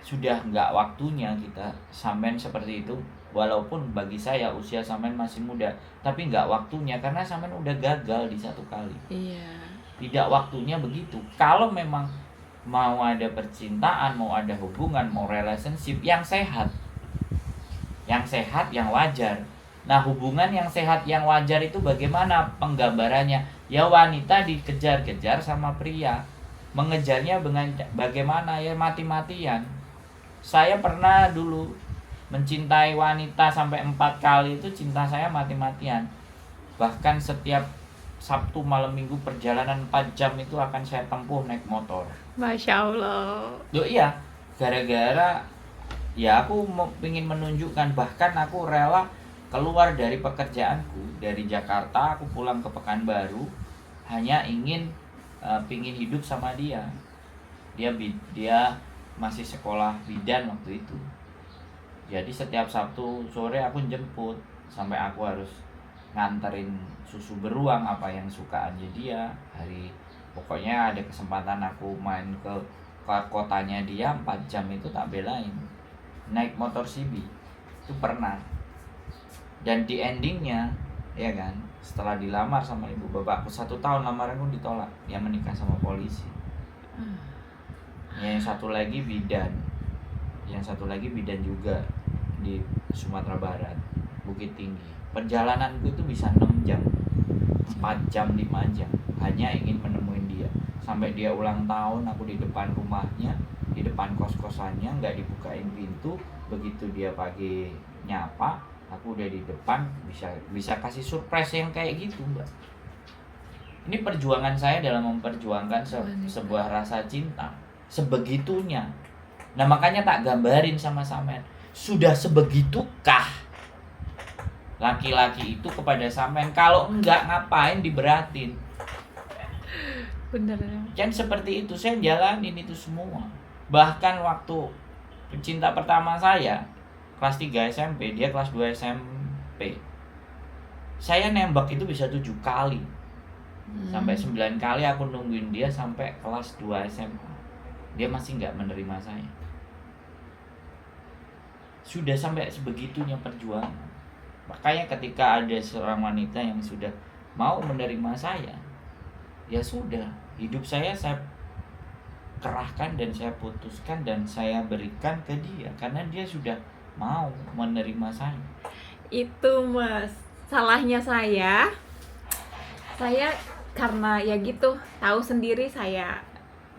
S1: sudah nggak waktunya kita sampean seperti itu. Walaupun bagi saya usia sampean masih muda, tapi nggak waktunya karena sampean udah gagal di satu kali.
S2: Iya.
S1: Tidak waktunya begitu. Kalau memang mau ada percintaan, mau ada hubungan, mau relationship yang sehat, yang wajar. Nah hubungan yang sehat, yang wajar itu bagaimana penggambarannya? Ya wanita dikejar-kejar sama pria, mengejarnya bagaimana ya, mati-matian. Saya pernah dulu mencintai wanita sampai 4 kali, itu cinta saya mati-matian. Bahkan setiap Sabtu malam minggu perjalanan 4 jam itu akan saya tempuh naik motor.
S2: Masya Allah.
S1: Loh iya, gara-gara ya aku ingin menunjukkan, bahkan aku rela keluar dari pekerjaanku, dari Jakarta aku pulang ke Pekanbaru hanya pingin hidup sama dia. Dia masih sekolah bidan waktu itu. Jadi setiap Sabtu sore aku jemput, sampai aku harus nganterin susu beruang apa yang sukaannya dia. Pokoknya ada kesempatan aku main ke kotanya dia 4 jam itu tak belain. Naik motor CB itu pernah. Dan di endingnya ya kan, setelah dilamar sama ibu bapakku 1 tahun lamaranku ditolak, dia menikah sama polisi. Yang satu lagi bidan juga di Sumatera Barat, Bukit Tinggi. Perjalananku itu bisa 6 jam, 4 jam, 5 jam hanya ingin menemuin dia. Sampai dia ulang tahun aku di depan rumahnya, di depan kos-kosannya, nggak dibukain pintu. Begitu dia pagi nyapa, aku udah di depan, bisa kasih surprise yang kayak gitu, Mbak. Ini perjuangan saya dalam memperjuangkan sebuah rasa cinta sebegitunya. Nah makanya tak gambarin sama sampean, sudah sebegitukah laki-laki itu kepada sampean? Kalau enggak ngapain diberatin?
S2: Bener.
S1: Kan seperti itu saya jalanin itu semua. Bahkan waktu pencinta pertama saya kelas 3 SMP, dia kelas 2 SMP. Saya nembak itu bisa 7 kali. Sampai 9 kali aku nungguin dia sampai kelas 2 SMA. Dia masih nggak menerima saya. Sudah sampai sebegitunya perjuangan. Makanya ketika ada seorang wanita yang sudah mau menerima saya, ya sudah, hidup saya kerahkan dan saya putuskan dan saya berikan ke dia karena dia sudah mau menerima saya.
S2: Itu Mas, salahnya saya karena ya gitu, tahu sendiri saya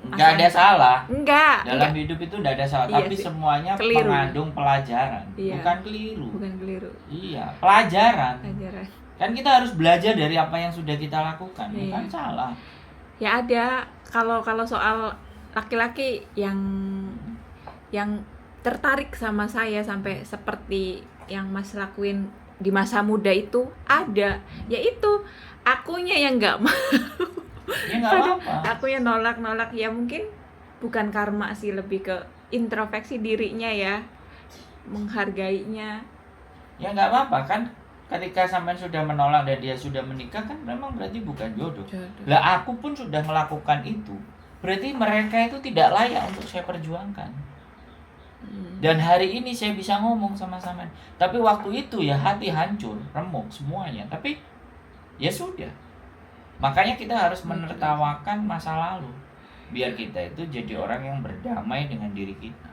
S1: Nggak ada salah.
S2: Enggak.
S1: Dalam hidup itu nggak ada salah,
S2: Iya
S1: tapi
S2: sih.
S1: semuanya
S2: Keliru.
S1: mengandung pelajaran,
S2: Iya.
S1: bukan keliru.
S2: Bukan keliru.
S1: Iya, pelajaran.
S2: Pelajaran.
S1: Kan kita harus belajar dari apa yang sudah kita lakukan,
S2: Iya.
S1: bukan salah.
S2: Ya ada, kalau soal laki-laki yang tertarik sama saya sampai seperti yang Mas lakuin di masa muda itu ada, yaitu akunya yang nggak mau.
S1: Ya nggak apa-apa.
S2: Aku yang nolak ya, mungkin bukan karma sih, lebih ke introspeksi dirinya ya, menghargainya.
S1: Ya nggak apa-apa kan, ketika sampean sudah menolak dan dia sudah menikah kan memang berarti bukan jodoh. Lah aku pun sudah melakukan itu, berarti mereka itu tidak layak untuk saya perjuangkan. Dan hari ini saya bisa ngomong sama sampean, tapi waktu itu ya hati hancur, remuk semuanya. Tapi ya sudah. Makanya kita harus menertawakan masa lalu, biar kita itu jadi orang yang berdamai dengan diri kita.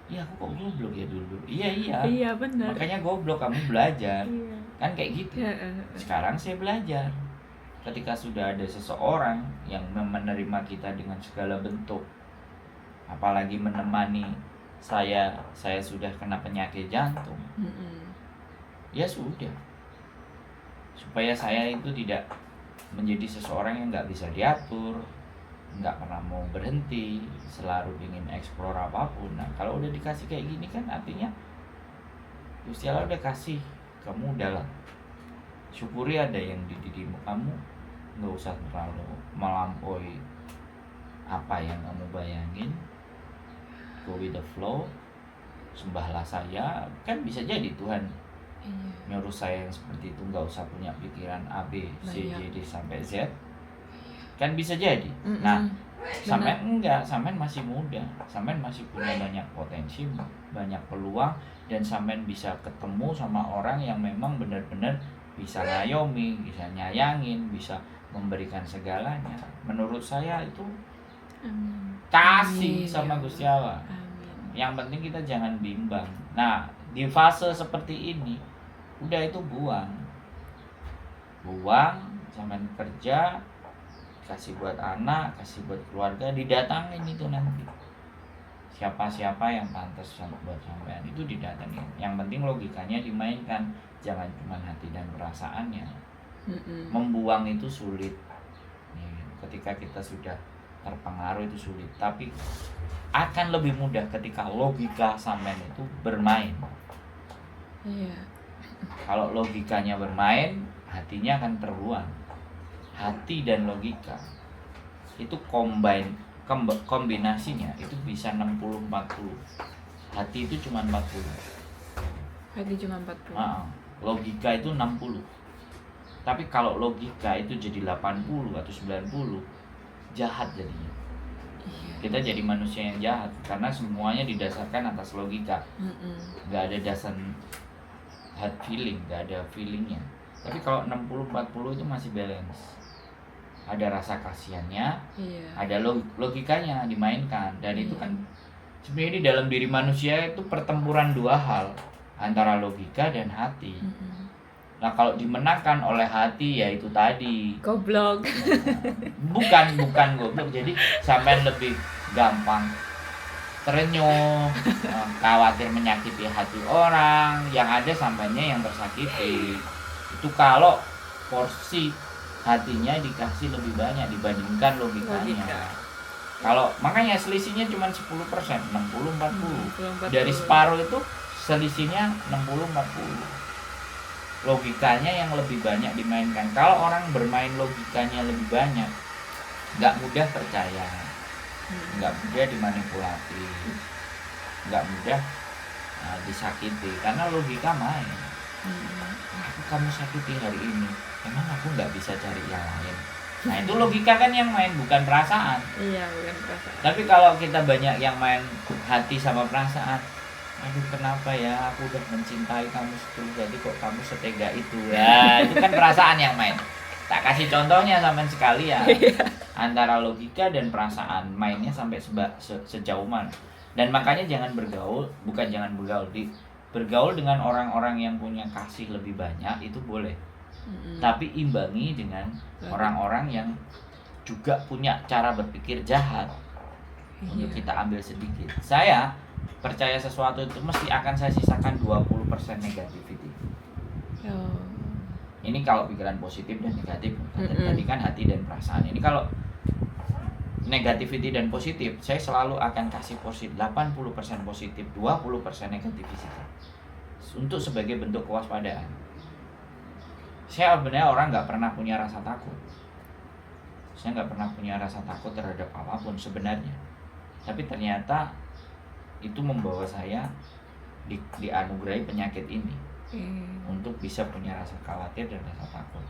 S1: Iya, aku kok goblok ya dulu. Iya.
S2: Iya benar.
S1: Makanya goblok, kamu belajar.
S2: Iya.
S1: Kan kayak gitu. Sekarang saya belajar. Ketika sudah ada seseorang yang menerima kita dengan segala bentuk, apalagi menemani saya sudah kena penyakit jantung. Ya sudah. Supaya saya itu tidak menjadi seseorang yang nggak bisa diatur, nggak pernah mau berhenti, selalu ingin eksplor apapun. Nah kalau udah dikasih kayak gini kan artinya Gusti Allah udah kasih kamu, udahlah syukuri ada yang di dirimu, kamu nggak usah terlalu melampaui apa yang kamu bayangin, go with the flow, sembahlah saya. Kan bisa jadi Tuhan nyuruh saya yang seperti itu, nggak usah punya pikiran A, B, C, D, sampai Z. Kan bisa jadi. Nah, sampean enggak, sampean masih muda, sampean masih punya banyak potensi, banyak peluang, dan sampean bisa ketemu sama orang yang memang benar-benar bisa ngayomi, bisa nyayangin, bisa memberikan segalanya. Menurut saya itu kasih sama Gusti Allah. Yang penting kita jangan bimbang. Nah, di fase seperti ini udah itu buang, sampean kerja, kasih buat anak, kasih buat keluarga, didatangin itu nanti siapa-siapa yang pantas buat sampean itu didatangin. Yang penting logikanya dimainkan, jangan cuma hati dan perasaannya. Membuang itu sulit. Ketika kita sudah terpengaruh itu sulit, tapi akan lebih mudah ketika logika sampean itu bermain. Kalau logikanya bermain, hatinya akan terbuang. Hati dan logika itu kombinasinya itu bisa 60-40. Hati itu cuma 40. Logika itu 60. Tapi kalau logika itu jadi 80 atau 90, jahat jadinya. Kita jadi manusia yang jahat karena semuanya didasarkan atas logika. Gak ada dasar head feeling, gak ada feelingnya. Tapi kalau 60-40 itu masih balance. Ada rasa kasihannya, ada logikanya dimainkan. Dan itu kan sebenarnya di dalam diri manusia itu pertempuran dua hal, antara logika dan hati. Nah kalau dimenangkan oleh hati ya itu tadi
S2: goblok.
S1: Bukan goblok. Jadi sampean lebih gampang terenyuh, khawatir menyakiti hati orang, yang ada sampainya yang tersakiti. Itu kalau porsi hatinya dikasih lebih banyak dibandingkan logikanya. Kalau makanya selisihnya cuma 10%, 60-40.
S2: 40.
S1: Dari separuh itu selisihnya 60-40. Logikanya yang lebih banyak dimainkan. Kalau orang bermain logikanya lebih banyak, nggak mudah percaya, nggak mudah dimanipulasi, nggak mudah disakiti, karena logika main. Aku kamu sakiti hari ini, emang aku nggak bisa cari yang lain. Nah itu logika kan yang main, bukan perasaan.
S2: Iya, bukan perasaan.
S1: Tapi kalau kita banyak yang main hati sama perasaan, aduh kenapa ya aku udah mencintai kamu setulus jadi kok kamu setega itu ya, itu kan perasaan yang main. Tak kasih contohnya sampai sekali ya, antara logika dan perasaan mainnya sampai sejauh mana. Dan makanya jangan bergaul, bukan jangan bergaul, bergaul dengan orang-orang yang punya kasih lebih banyak itu boleh. Tapi imbangi dengan orang-orang yang juga punya cara berpikir jahat untuk kita ambil sedikit. Saya percaya sesuatu itu mesti akan saya sisakan 20% negativity. Ini kalau pikiran positif dan negatif. Tadi kan hati dan perasaan. Ini kalau negativity dan positif, saya selalu akan kasih 80% positif, 20% negativity. Untuk sebagai bentuk kewaspadaan. Saya sebenarnya orang nggak pernah punya rasa takut. Saya nggak pernah punya rasa takut terhadap apapun sebenarnya. Tapi ternyata itu membawa saya dianugerahi penyakit ini untuk bisa punya rasa khawatir dan rasa takut.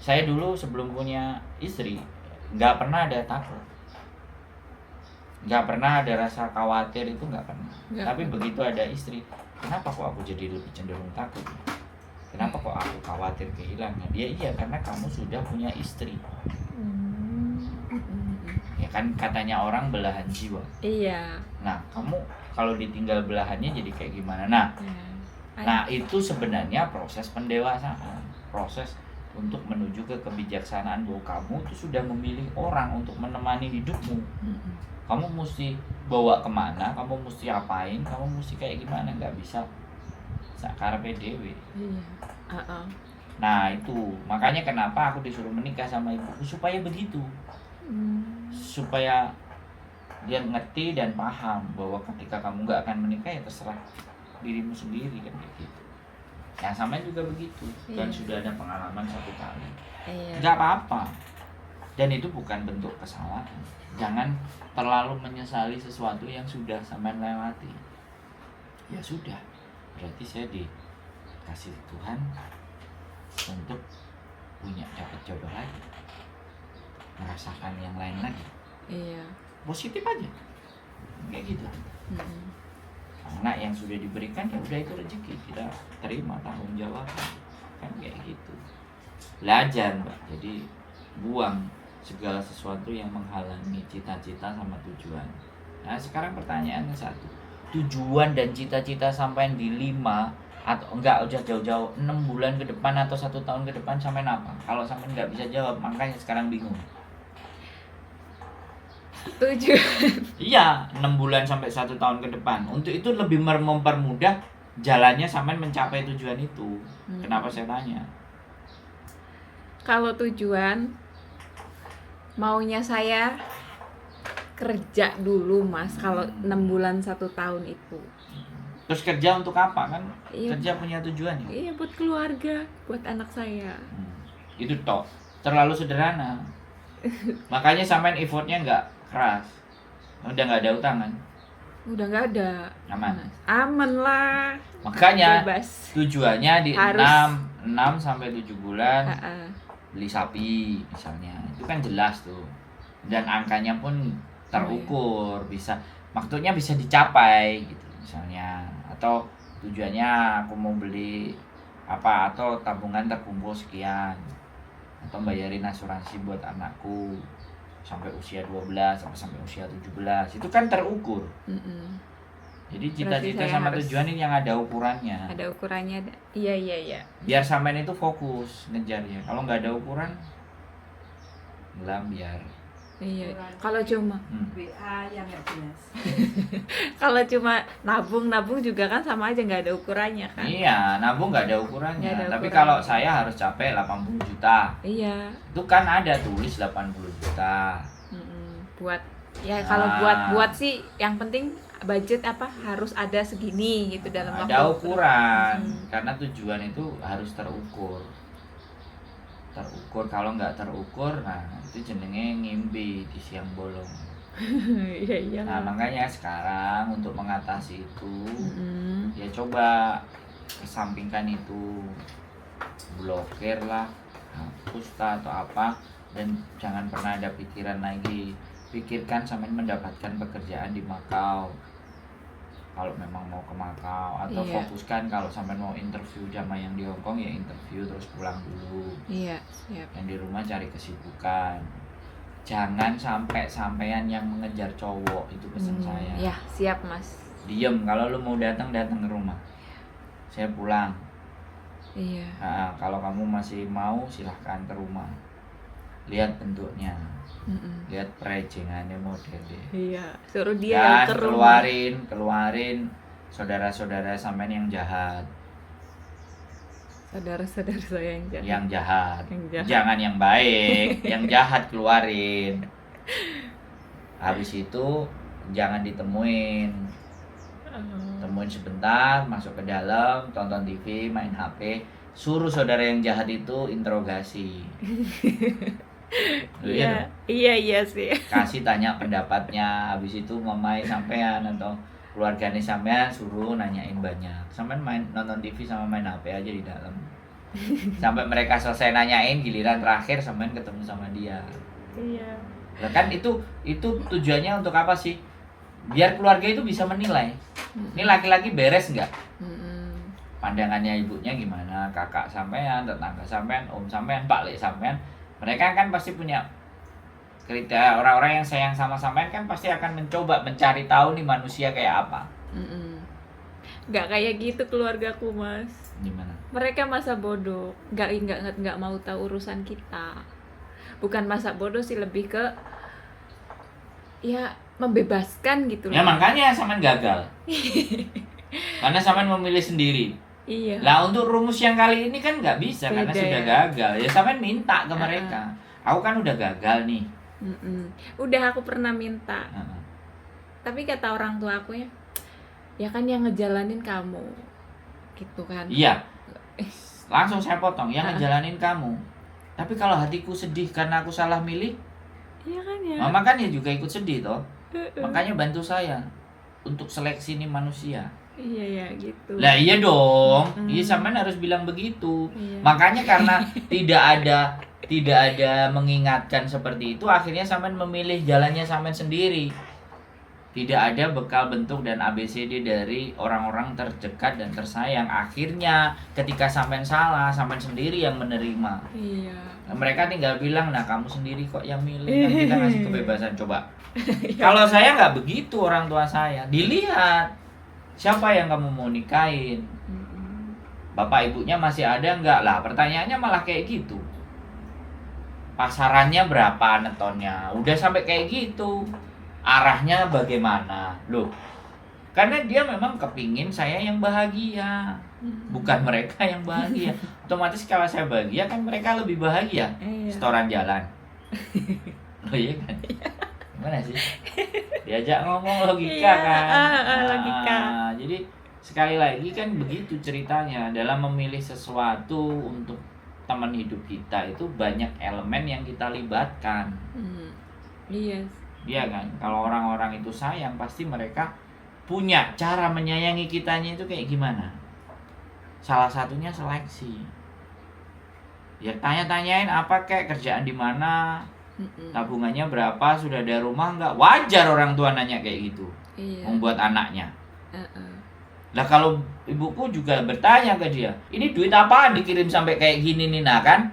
S1: Saya dulu sebelum punya istri nggak pernah ada takut, nggak pernah ada rasa khawatir, itu nggak pernah. Tapi begitu ada istri, kenapa kok aku jadi lebih cenderung takut? Kenapa kok aku khawatir kehilangan dia? Iya karena kamu sudah punya istri. Ya kan katanya orang belahan jiwa.
S2: Iya.
S1: Nah kamu kalau ditinggal belahannya jadi kayak gimana? Nah itu sebenarnya proses pendewasaan, proses untuk menuju ke kebijaksanaan bahwa kamu itu sudah memilih orang untuk menemani hidupmu. Kamu mesti bawa kemana, kamu mesti apain, kamu mesti kayak gimana, nggak bisa sakarpe dewe. Nah itu makanya kenapa aku disuruh menikah sama ibuku, supaya begitu, supaya dia ngerti dan paham bahwa ketika kamu nggak akan menikah ya terserah dirimu sendiri kan gitu. Yang sama juga begitu, dan sudah ada pengalaman 1 kali, nggak apa-apa, dan itu bukan bentuk kesalahan. Jangan terlalu menyesali sesuatu yang sudah sampai lewati. Ya sudah, berarti saya dikasih Tuhan untuk punya dapat jodoh lagi, merasakan yang lain lagi. Positif aja kayak gitu. Karena yang sudah diberikan ya udah itu rezeki, kita terima tanggung jawab kan kayak gitu. Belajar Mbak, jadi buang segala sesuatu yang menghalangi cita-cita sama tujuan. Nah sekarang pertanyaannya satu, tujuan dan cita-cita sampai di 5 atau enggak udah jauh-jauh 6 bulan ke depan atau 1 tahun ke depan sampai apa? Kalau sampai nggak bisa jawab, makanya sekarang bingung. Iya, 6 bulan sampai 1 tahun ke depan. Untuk itu lebih mempermudah jalannya sampai mencapai tujuan itu. Kenapa saya tanya?
S2: Kalau tujuan, maunya saya kerja dulu Mas. Kalau 6 bulan 1 tahun itu.
S1: Terus kerja untuk apa kan?
S2: Iya.
S1: Kerja punya tujuan ya?
S2: Iya, buat keluarga, buat anak saya.
S1: Itu toh terlalu sederhana. Makanya sampean effortnya nggak keras. Udah nggak ada utang kan?
S2: Udah nggak ada.
S1: Aman
S2: lah.
S1: Makanya
S2: bebas.
S1: Tujuannya di
S2: Harus.
S1: 6 sampai 7 bulan beli sapi misalnya. Itu kan jelas tuh. Dan angkanya pun terukur, bisa maksudnya bisa dicapai gitu misalnya. Atau tujuannya aku mau beli apa, atau tabungan terkumpul sekian, atau bayarin asuransi buat anakku sampai usia 12 sampai usia 17. Itu kan terukur. Jadi cita-cita sama tujuan ini yang ada ukurannya.
S2: Ada ukurannya. Iya.
S1: Biar sampean itu fokus ngejarnya. Kalau nggak ada ukuran, ngelambiar.
S2: Iya. Kalau cuma
S3: WA yang nggak jelas.
S2: kalau cuma nabung juga kan sama aja, nggak ada ukurannya kan.
S1: Iya, nabung nggak ada ukurannya.
S2: Nggak ada
S1: Tapi
S2: ukurannya.
S1: kalau saya harus capai 80 juta.
S2: Iya.
S1: Itu kan ada tulis 80 juta.
S2: Buat Ya kalau
S1: Nah.
S2: buat sih yang penting budget apa harus ada segini gitu dalam waktu.
S1: Ada ukuran,
S2: Hmm.
S1: karena tujuan itu harus terukur. Kalau nggak terukur, nah itu jenenge ngimpi di siang bolong.
S2: Iya iya.
S1: Nah makanya sekarang untuk mengatasi itu,
S2: Mm-mm.
S1: ya coba kesampingkan itu, blokir lah, hapus lah atau apa, dan jangan pernah ada pikiran lagi. Pikirkan sampai mendapatkan pekerjaan di Makau, kalau memang mau ke Makau, atau
S2: Iya.
S1: fokuskan kalau sampai mau interview sama yang di Hongkong ya interview terus pulang dulu.
S2: Iya, siap.
S1: Yang di rumah cari kesibukan. Jangan sampai sampean yang mengejar cowok, itu pesan saya.
S2: Ya, siap Mas.
S1: Diem, kalau lu mau datang ke rumah. Saya pulang.
S2: Iya.
S1: Nah, kalau kamu masih mau silahkan ke rumah. Lihat bentuknya,
S2: Mm-mm.
S1: lihat perejengannya model deh.
S2: Iya, suruh dia yang
S1: Dan
S2: ke rumah.
S1: keluarin saudara-saudara sampean yang jahat.
S2: Saudara-saudara saya yang jahat.
S1: Yang jahat.
S2: Yang jahat.
S1: Jangan yang baik, yang jahat keluarin. Habis itu jangan ditemuin.
S2: Oh.
S1: Temuin sebentar, masuk ke dalam, tonton TV, main HP, suruh saudara yang jahat itu interogasi. Loh, iya dong.
S2: Iya sih.
S1: Kasih tanya pendapatnya, habis itu mamai sampean atau keluarganya sampean suruh nanyain banyak. Sampean main nonton TV sama main HP aja di dalam. Sampai mereka selesai nanyain, giliran terakhir sampean ketemu sama dia.
S2: Iya.
S1: Lah kan itu tujuannya untuk apa sih? Biar keluarga itu bisa menilai. Ini laki-laki beres nggak?
S2: Mm-mm.
S1: Pandangannya ibunya gimana, kakak sampean, tetangga sampean, om sampean, pak lek sampean. Mereka kan pasti punya kriteria. Orang-orang yang sayang sama sampean kan pasti akan mencoba mencari tahu nih manusia kayak apa.
S2: Mm-mm. Nggak kayak gitu keluargaku Mas.
S1: Gimana?
S2: Mereka masa bodoh, nggak mau tahu urusan kita. Bukan masa bodoh sih, lebih ke ya membebaskan gitu
S1: Ya
S2: loh.
S1: makanya sampean gagal. Karena sampean memilih sendiri.
S2: Iya.
S1: Lah untuk rumus yang kali ini kan nggak bisa karena
S2: Beda
S1: sudah
S2: ya.
S1: gagal. Ya sampean minta ke mereka. Aku kan udah gagal nih.
S2: Mm-mm. Udah aku pernah minta,
S1: Heeh.
S2: tapi kata orang tua aku ya kan yang ngejalanin kamu, gitu kan.
S1: Iya. Langsung saya potong, yang
S2: Heeh.
S1: ngejalanin kamu. Tapi kalau hatiku sedih karena aku salah milih,
S2: Iya kan ya.
S1: mama kan ya juga ikut sedih toh.
S2: Heeh.
S1: Makanya bantu saya untuk seleksi nih manusia.
S2: Iya ya gitu.
S1: Lah iya dong.
S2: Mm-mm.
S1: Iya sampean harus bilang begitu.
S2: Iya.
S1: Makanya karena tidak ada mengingatkan seperti itu, akhirnya sampean memilih jalannya sampean sendiri. Tidak ada bekal bentuk dan ABCD dari orang-orang terdekat dan tersayang. Akhirnya ketika sampean salah, sampean sendiri yang menerima.
S2: Iya.
S1: Nah, mereka tinggal bilang, nah kamu sendiri kok yang milih, kan kita ngasih kebebasan. Coba kalau saya nggak begitu, orang tua saya dilihat siapa yang kamu mau nikahin,
S2: Mm-mm.
S1: bapak ibunya masih ada nggak, lah pertanyaannya malah kayak gitu. Pasarannya berapa netonnya, udah sampai kayak gitu. Arahnya bagaimana loh, karena dia memang kepingin saya yang bahagia, bukan mereka yang bahagia. Otomatis kalau saya bahagia kan mereka lebih bahagia.
S2: Iya.
S1: Setoran jalan. Oh iya kan? Gimana sih? Diajak ngomong logika
S2: Iya,
S1: kan?
S2: logika.
S1: Jadi sekali lagi kan begitu ceritanya. Dalam memilih sesuatu untuk teman hidup kita itu banyak elemen yang kita libatkan.
S2: Iya.
S1: Iya kan? Kalau orang-orang itu sayang pasti mereka punya cara menyayangi kitanya itu kayak gimana? Salah satunya seleksi. Ya tanya-tanyain apa kayak kerjaan di mana,
S2: Mm-mm.
S1: tabungannya berapa, sudah ada rumah nggak. Wajar orang tua nanya kayak gitu,
S2: Iya.
S1: membuat anaknya.
S2: Heeh.
S1: Lah kalau ibuku juga bertanya ke dia, ini duit apaan dikirim sampai kayak gini nih, nah kan?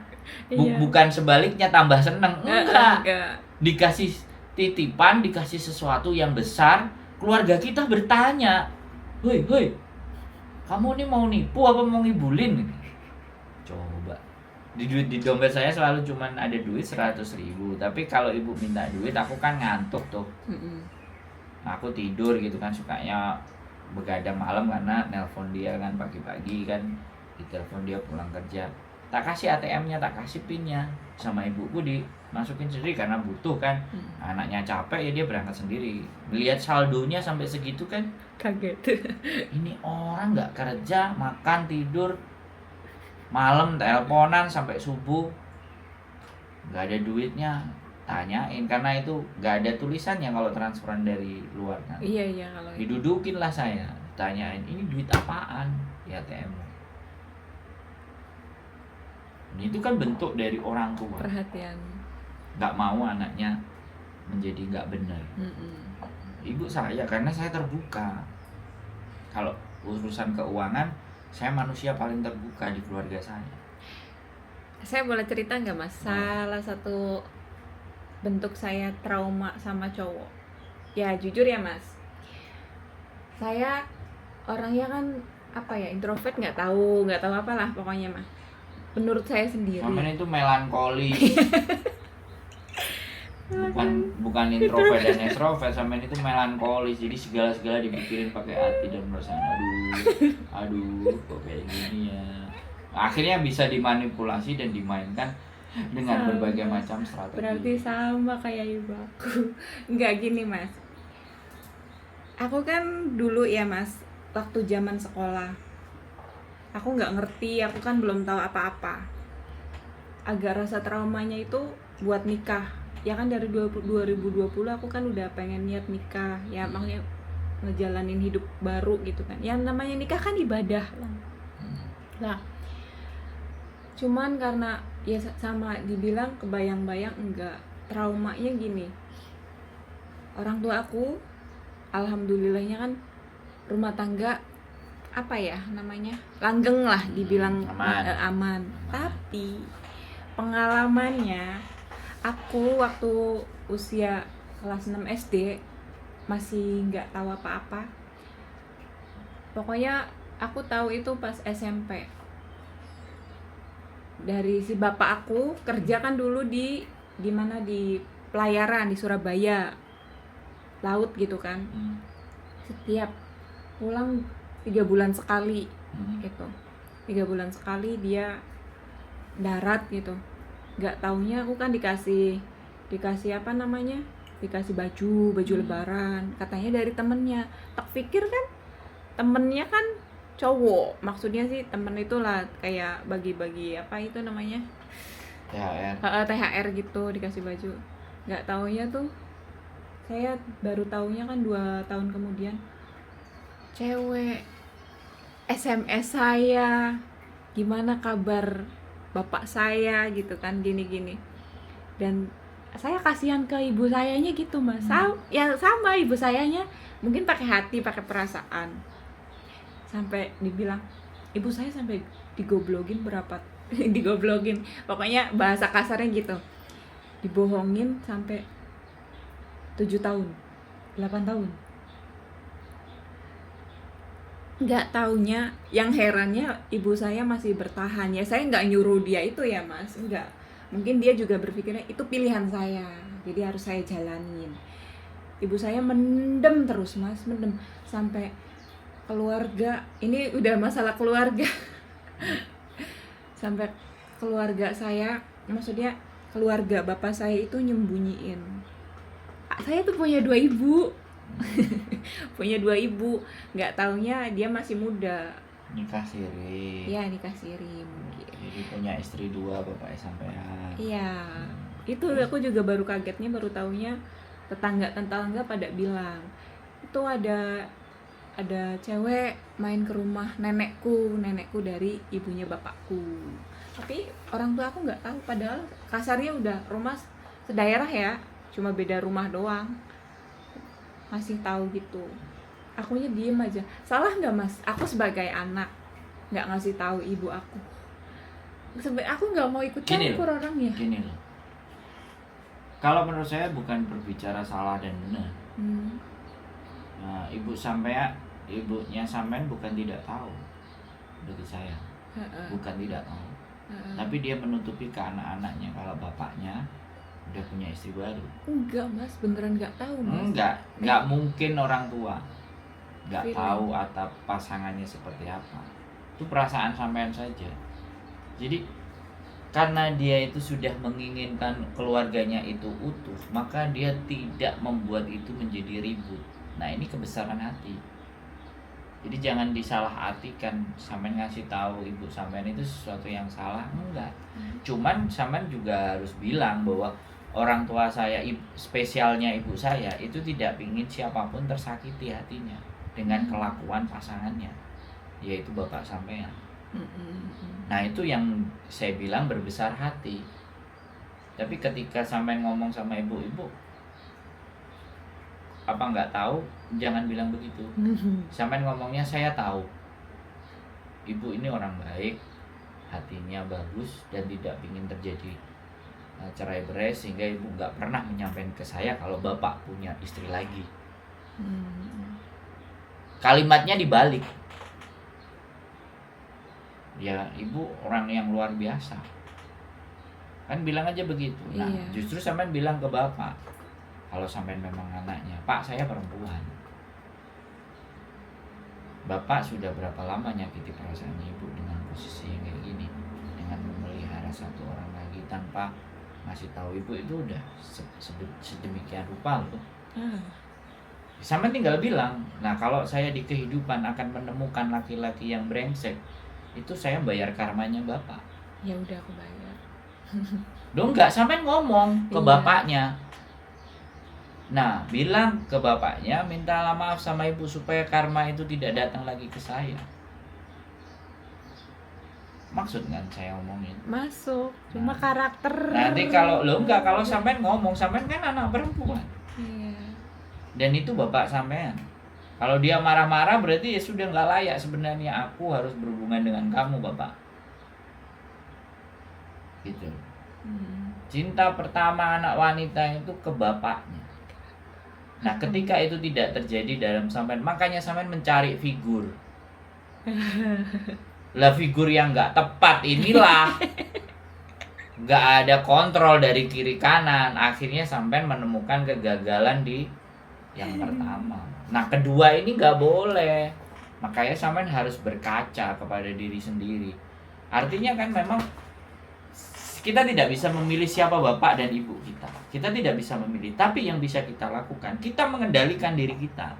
S2: Iya.
S1: Bukan sebaliknya tambah seneng, enggak.
S2: Enggak.
S1: Dikasih titipan, dikasih sesuatu yang besar, keluarga kita bertanya, hoi, kamu nih mau nipu apa mau ngibulin? Coba. Di dompet saya selalu cuman ada duit 100.000. Tapi kalau ibu minta duit, aku kan ngantuk tuh.
S2: Mm-mm.
S1: Aku tidur gitu kan, sukanya begadang malam karena nelpon dia kan pagi-pagi kan, ditelepon dia pulang kerja. tak kasih ATM-nya, tak kasih PIN-nya, sama ibuku dimasukin sendiri karena butuh kan. Anaknya capek ya dia berangkat sendiri. Melihat saldonya sampai segitu kan,
S2: Kaget.
S1: ini orang nggak kerja, makan, tidur, malam teleponan sampai subuh, nggak ada duitnya. Tanyain, karena itu nggak ada tulisannya kalau transferan dari luar kan.
S2: Iya kalau itu.
S1: Didudukin lah saya, tanyain ini duit apaan di ATM. Itu kan bentuk dari orang tua
S2: Perhatian.
S1: nggak mau anaknya menjadi nggak benar. Ibu saya, karena saya terbuka, kalau urusan keuangan saya manusia paling terbuka di keluarga saya.
S2: Saya boleh cerita nggak mas? Salah satu bentuk saya trauma sama cowok. Ya jujur ya mas, saya orangnya kan apa ya, introvert, nggak tahu apalah pokoknya mah. Menurut saya sendiri.
S1: Sampean itu melankoli. bukan introvert dan extrovert, sampean itu melankolis. Jadi segala dipikirin pakai hati dan merasa aduh kok kayak gini ya. Akhirnya bisa dimanipulasi dan dimainkan dengan berbagai macam strategi.
S2: Berarti sama kayak ibu aku. Nggak gini mas, aku kan dulu ya mas, waktu zaman sekolah aku nggak ngerti, aku kan belum tahu apa-apa. Agak rasa traumanya itu buat nikah. Ya kan dari 2020 aku kan udah pengen niat nikah. Ya makanya ngejalanin hidup baru gitu kan. Yang namanya nikah kan ibadah lah. Cuman karena ya sama dibilang kebayang-bayang enggak. Traumanya gini. Orang tua aku alhamdulillahnya kan rumah tangga apa ya namanya, langgeng lah, dibilang aman. Tapi pengalamannya aku waktu usia kelas 6 SD masih nggak tahu apa-apa. Pokoknya aku tahu itu pas SMP. Dari si bapak aku kerja kan dulu di mana, di pelayaran di Surabaya laut gitu kan. Setiap pulang 3 bulan sekali gitu. 3 bulan sekali dia darat gitu. Nggak taunya aku kan dikasih apa namanya, dikasih baju lebaran, katanya dari temennya. Tak pikir kan temennya kan cowok, maksudnya sih temen itulah kayak bagi-bagi apa itu namanya, THR gitu, dikasih baju. Nggak taunya tuh saya baru taunya kan 2 tahun kemudian cewek SMS saya, gimana kabar bapak saya gitu kan, gini-gini. Dan saya kasihan ke ibu sayanya gitu mas. Ya sama ibu sayanya mungkin pakai hati, pakai perasaan. Sampai dibilang ibu saya sampai digoblogin berapa digoblogin, pokoknya bahasa kasarnya gitu, dibohongin sampai 7 tahun 8 tahun. Nggak taunya, yang herannya ibu saya masih bertahan. Ya saya nggak nyuruh dia itu ya mas, nggak. Mungkin dia juga berpikirnya itu pilihan saya, jadi harus saya jalanin. Ibu saya mendem terus mas, mendem sampai keluarga, ini udah masalah keluarga. Sampai keluarga saya, maksudnya keluarga bapak saya itu nyembunyiin. Saya tuh punya 2 ibu. Punya 2 ibu, nggak taunya dia masih muda.
S1: Nikah siri.
S2: Iya, nikah siri mungkin.
S1: Jadi punya istri 2, bapaknya sampean.
S2: Iya. Itu aku juga baru kagetnya, baru taunya tetangga pada bilang itu ada cewek main ke rumah nenekku dari ibunya bapakku. Tapi orang tua aku nggak tahu, padahal kasarnya udah rumah sedaerah ya, cuma beda rumah doang. Masih tahu gitu. Akunya diem aja. Salah nggak mas? Aku sebagai anak nggak ngasih tahu ibu aku. Aku nggak mau ikut campur orangnya.
S1: Gini loh. Kalau menurut saya bukan berbicara salah dan benar. Nah, ibunya sampean bukan tidak tahu dari saya. Bukan tidak tahu. Tapi dia menutupi ke anak-anaknya kalau bapaknya udah punya istri baru.
S2: Enggak mas, beneran nggak tahu mas.
S1: Enggak mungkin orang tua nggak tahu atau pasangannya seperti apa. Itu perasaan sampean saja. Jadi karena dia itu sudah menginginkan keluarganya itu utuh, maka dia tidak membuat itu menjadi ribut. Nah, ini kebesaran hati. Jadi jangan disalahartikan sampean ngasih tahu ibu sampean itu sesuatu yang salah, enggak. Cuman sampean juga harus bilang bahwa orang tua saya, spesialnya ibu saya itu tidak ingin siapapun tersakiti hatinya dengan kelakuan pasangannya, yaitu bapak sampean. Nah, itu yang saya bilang berbesar hati. Tapi ketika sampean ngomong sama ibu-ibu, apa nggak tahu, jangan bilang begitu. Sampean ngomongnya saya tahu ibu ini orang baik, hatinya bagus dan tidak ingin terjadi cerai berai, sehingga ibu nggak pernah menyampaikan ke saya kalau bapak punya istri lagi. Kalimatnya dibalik, ya ibu orang yang luar biasa, kan bilang aja begitu. Nah,
S2: Iya.
S1: justru sampean bilang ke bapak, kalau sampean memang anaknya, Pak saya perempuan, bapak sudah berapa lama nyakiti perasaan ibu dengan posisi yang kayak gini, dengan memelihara satu orang lagi tanpa ngasih tahu ibu, itu udah sedemikian rupa loh. Sampean tinggal bilang, nah kalau saya di kehidupan akan menemukan laki-laki yang brengsek, itu saya bayar karmanya bapak.
S2: Ya udah aku bayar.
S1: Loh enggak, sampean ngomong ke
S2: Iya.
S1: bapaknya. Nah, bilang ke bapaknya, mintalah maaf sama ibu supaya karma itu tidak datang lagi ke saya. Maksud kan saya omongin.
S2: Masuk, cuma
S1: Nah,
S2: karakter.
S1: nanti kalau lo enggak, kalau sampean ngomong, sampean kan anak perempuan.
S2: Iya.
S1: Dan itu bapak sampean. Kalau dia marah-marah berarti ya sudah nggak layak sebenarnya aku harus berhubungan dengan kamu, bapak. Gitu. Cinta pertama anak wanita itu ke bapaknya. Nah, ketika itu tidak terjadi dalam sampean, makanya sampean mencari figur. Lah, figur yang nggak tepat inilah nggak ada kontrol dari kiri kanan, akhirnya sampean menemukan kegagalan di yang pertama. Nah, kedua ini nggak boleh, makanya sampean harus berkaca kepada diri sendiri. Artinya kan memang kita tidak bisa memilih siapa bapak dan ibu kita. Kita tidak bisa memilih, tapi yang bisa kita lakukan, kita mengendalikan diri kita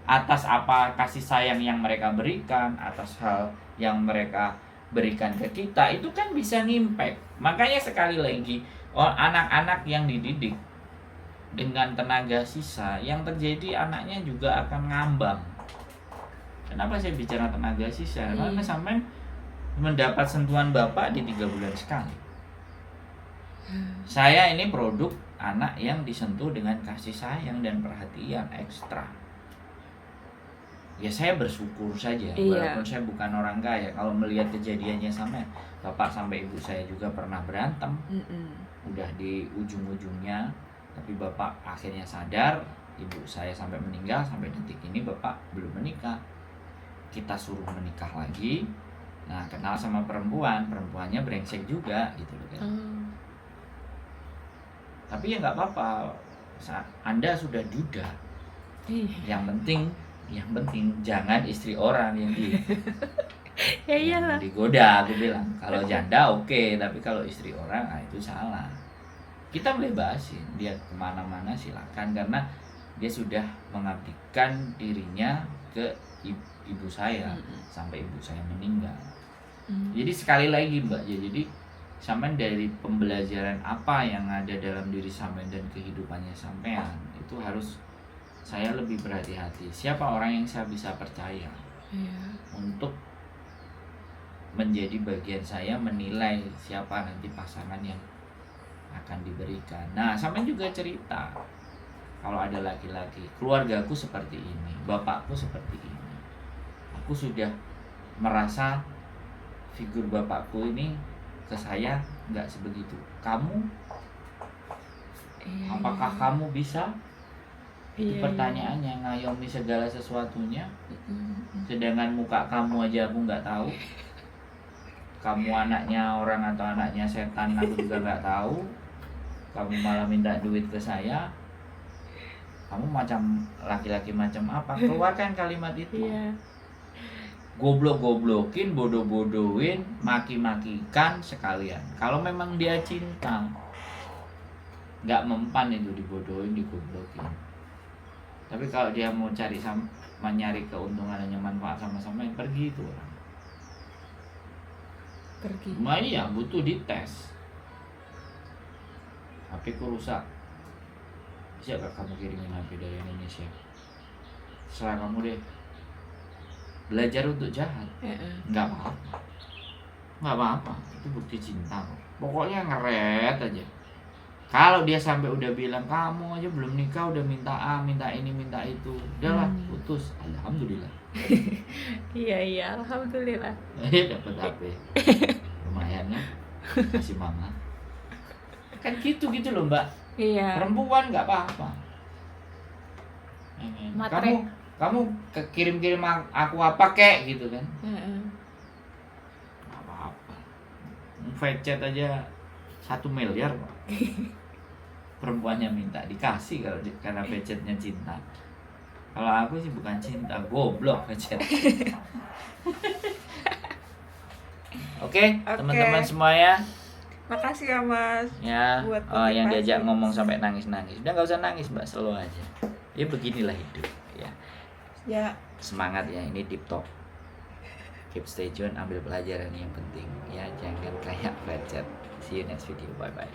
S1: atas apa kasih sayang yang mereka berikan, atas hal yang mereka berikan ke kita, itu kan bisa ngimpact. Makanya sekali lagi, anak-anak yang dididik dengan tenaga sisa, yang terjadi anaknya juga akan ngambang. Kenapa saya bicara tenaga sisa? Karena sampai mendapat sentuhan bapak di 3 bulan sekali. Saya ini produk anak yang disentuh dengan kasih sayang dan perhatian ekstra. Ya saya bersyukur saja, walaupun saya bukan orang kaya. Kalau melihat kejadiannya sama bapak sampai ibu saya juga pernah berantem, udah di ujung-ujungnya, tapi bapak akhirnya sadar. Ibu saya sampai meninggal, sampai detik ini bapak belum menikah. Kita suruh menikah lagi. Nah, kenal sama perempuannya brengsek juga gitu loh kan. Tapi ya nggak apa-apa, Anda sudah duda. Yang penting jangan istri orang yang yang digoda, aku bilang. Kalau janda oke, tapi kalau istri orang, nah itu salah. Kita bebasin dia kemana-mana silakan, karena dia sudah mengabdikan dirinya ke ibu saya sampai ibu saya meninggal. Jadi sekali lagi Mbak, jadi sampean dari pembelajaran apa yang ada dalam diri sampean dan kehidupannya sampean, itu harus saya lebih berhati-hati. Siapa orang yang saya bisa percaya untuk menjadi bagian saya menilai siapa nanti pasangan yang akan diberikan. Nah, sampean juga cerita kalau ada laki-laki, keluargaku seperti ini, bapakku seperti ini. Aku sudah merasa figur bapakku ini ke saya nggak sebegitu. Kamu, apakah kamu bisa? Itu pertanyaannya, ngayomi segala sesuatunya. Sedangkan muka kamu aja aku nggak tahu. Kamu anaknya orang atau anaknya setan aku juga nggak tahu. Kamu malah minta duit ke saya. Kamu macam laki-laki macam apa? Keluarkan kalimat itu. goblok-goblokin, bodoh-bodohin, maki-makikan sekalian. Kalau memang dia cinta, nggak mempan itu dibodohin, digoblokin. Tapi kalau dia mau cari nyari keuntungan hanya manfaat sama-sama, yang pergi itu orang.
S2: Pergi.
S1: Nah iya, butuh dites. HP ku rusak. Bisa gak kamu kirimin HP dari Indonesia? Serah kamu deh. Belajar untuk jahat. Nggak apa-apa. Nggak apa-apa. Itu bukti cinta kok. Pokoknya ngeret aja. Kalau dia sampai udah bilang kamu aja belum nikah udah minta A, minta ini, minta itu, udahlah putus. Alhamdulillah.
S2: Iya, alhamdulillah.
S1: Dapat HP. Lumayan ya. Kasih mama. Kan gitu loh Mbak.
S2: Iya.
S1: Perempuan nggak apa-apa.
S2: Matre.
S1: Kamu kirim-kirim aku apa kek gitu kan? Nggak apa-apa. Vecet aja 1 miliar Pak. Perempuannya minta dikasih kalau karena vecetnya cinta. Kalau aku sih bukan cinta, goblok vecet. Oke, teman-teman semuanya.
S2: Makasih ya Mas.
S1: Ya,
S2: buat
S1: yang
S2: motivasi.
S1: diajak ngomong sampai nangis-nangis. Udah nggak usah nangis Mbak, slow aja. Ya beginilah hidup ya.
S2: Ya.
S1: Semangat ya, ini tip top. Keep stay tune, ambil pelajaran yang penting ya, jangan kayak vecet. See you next video, bye bye.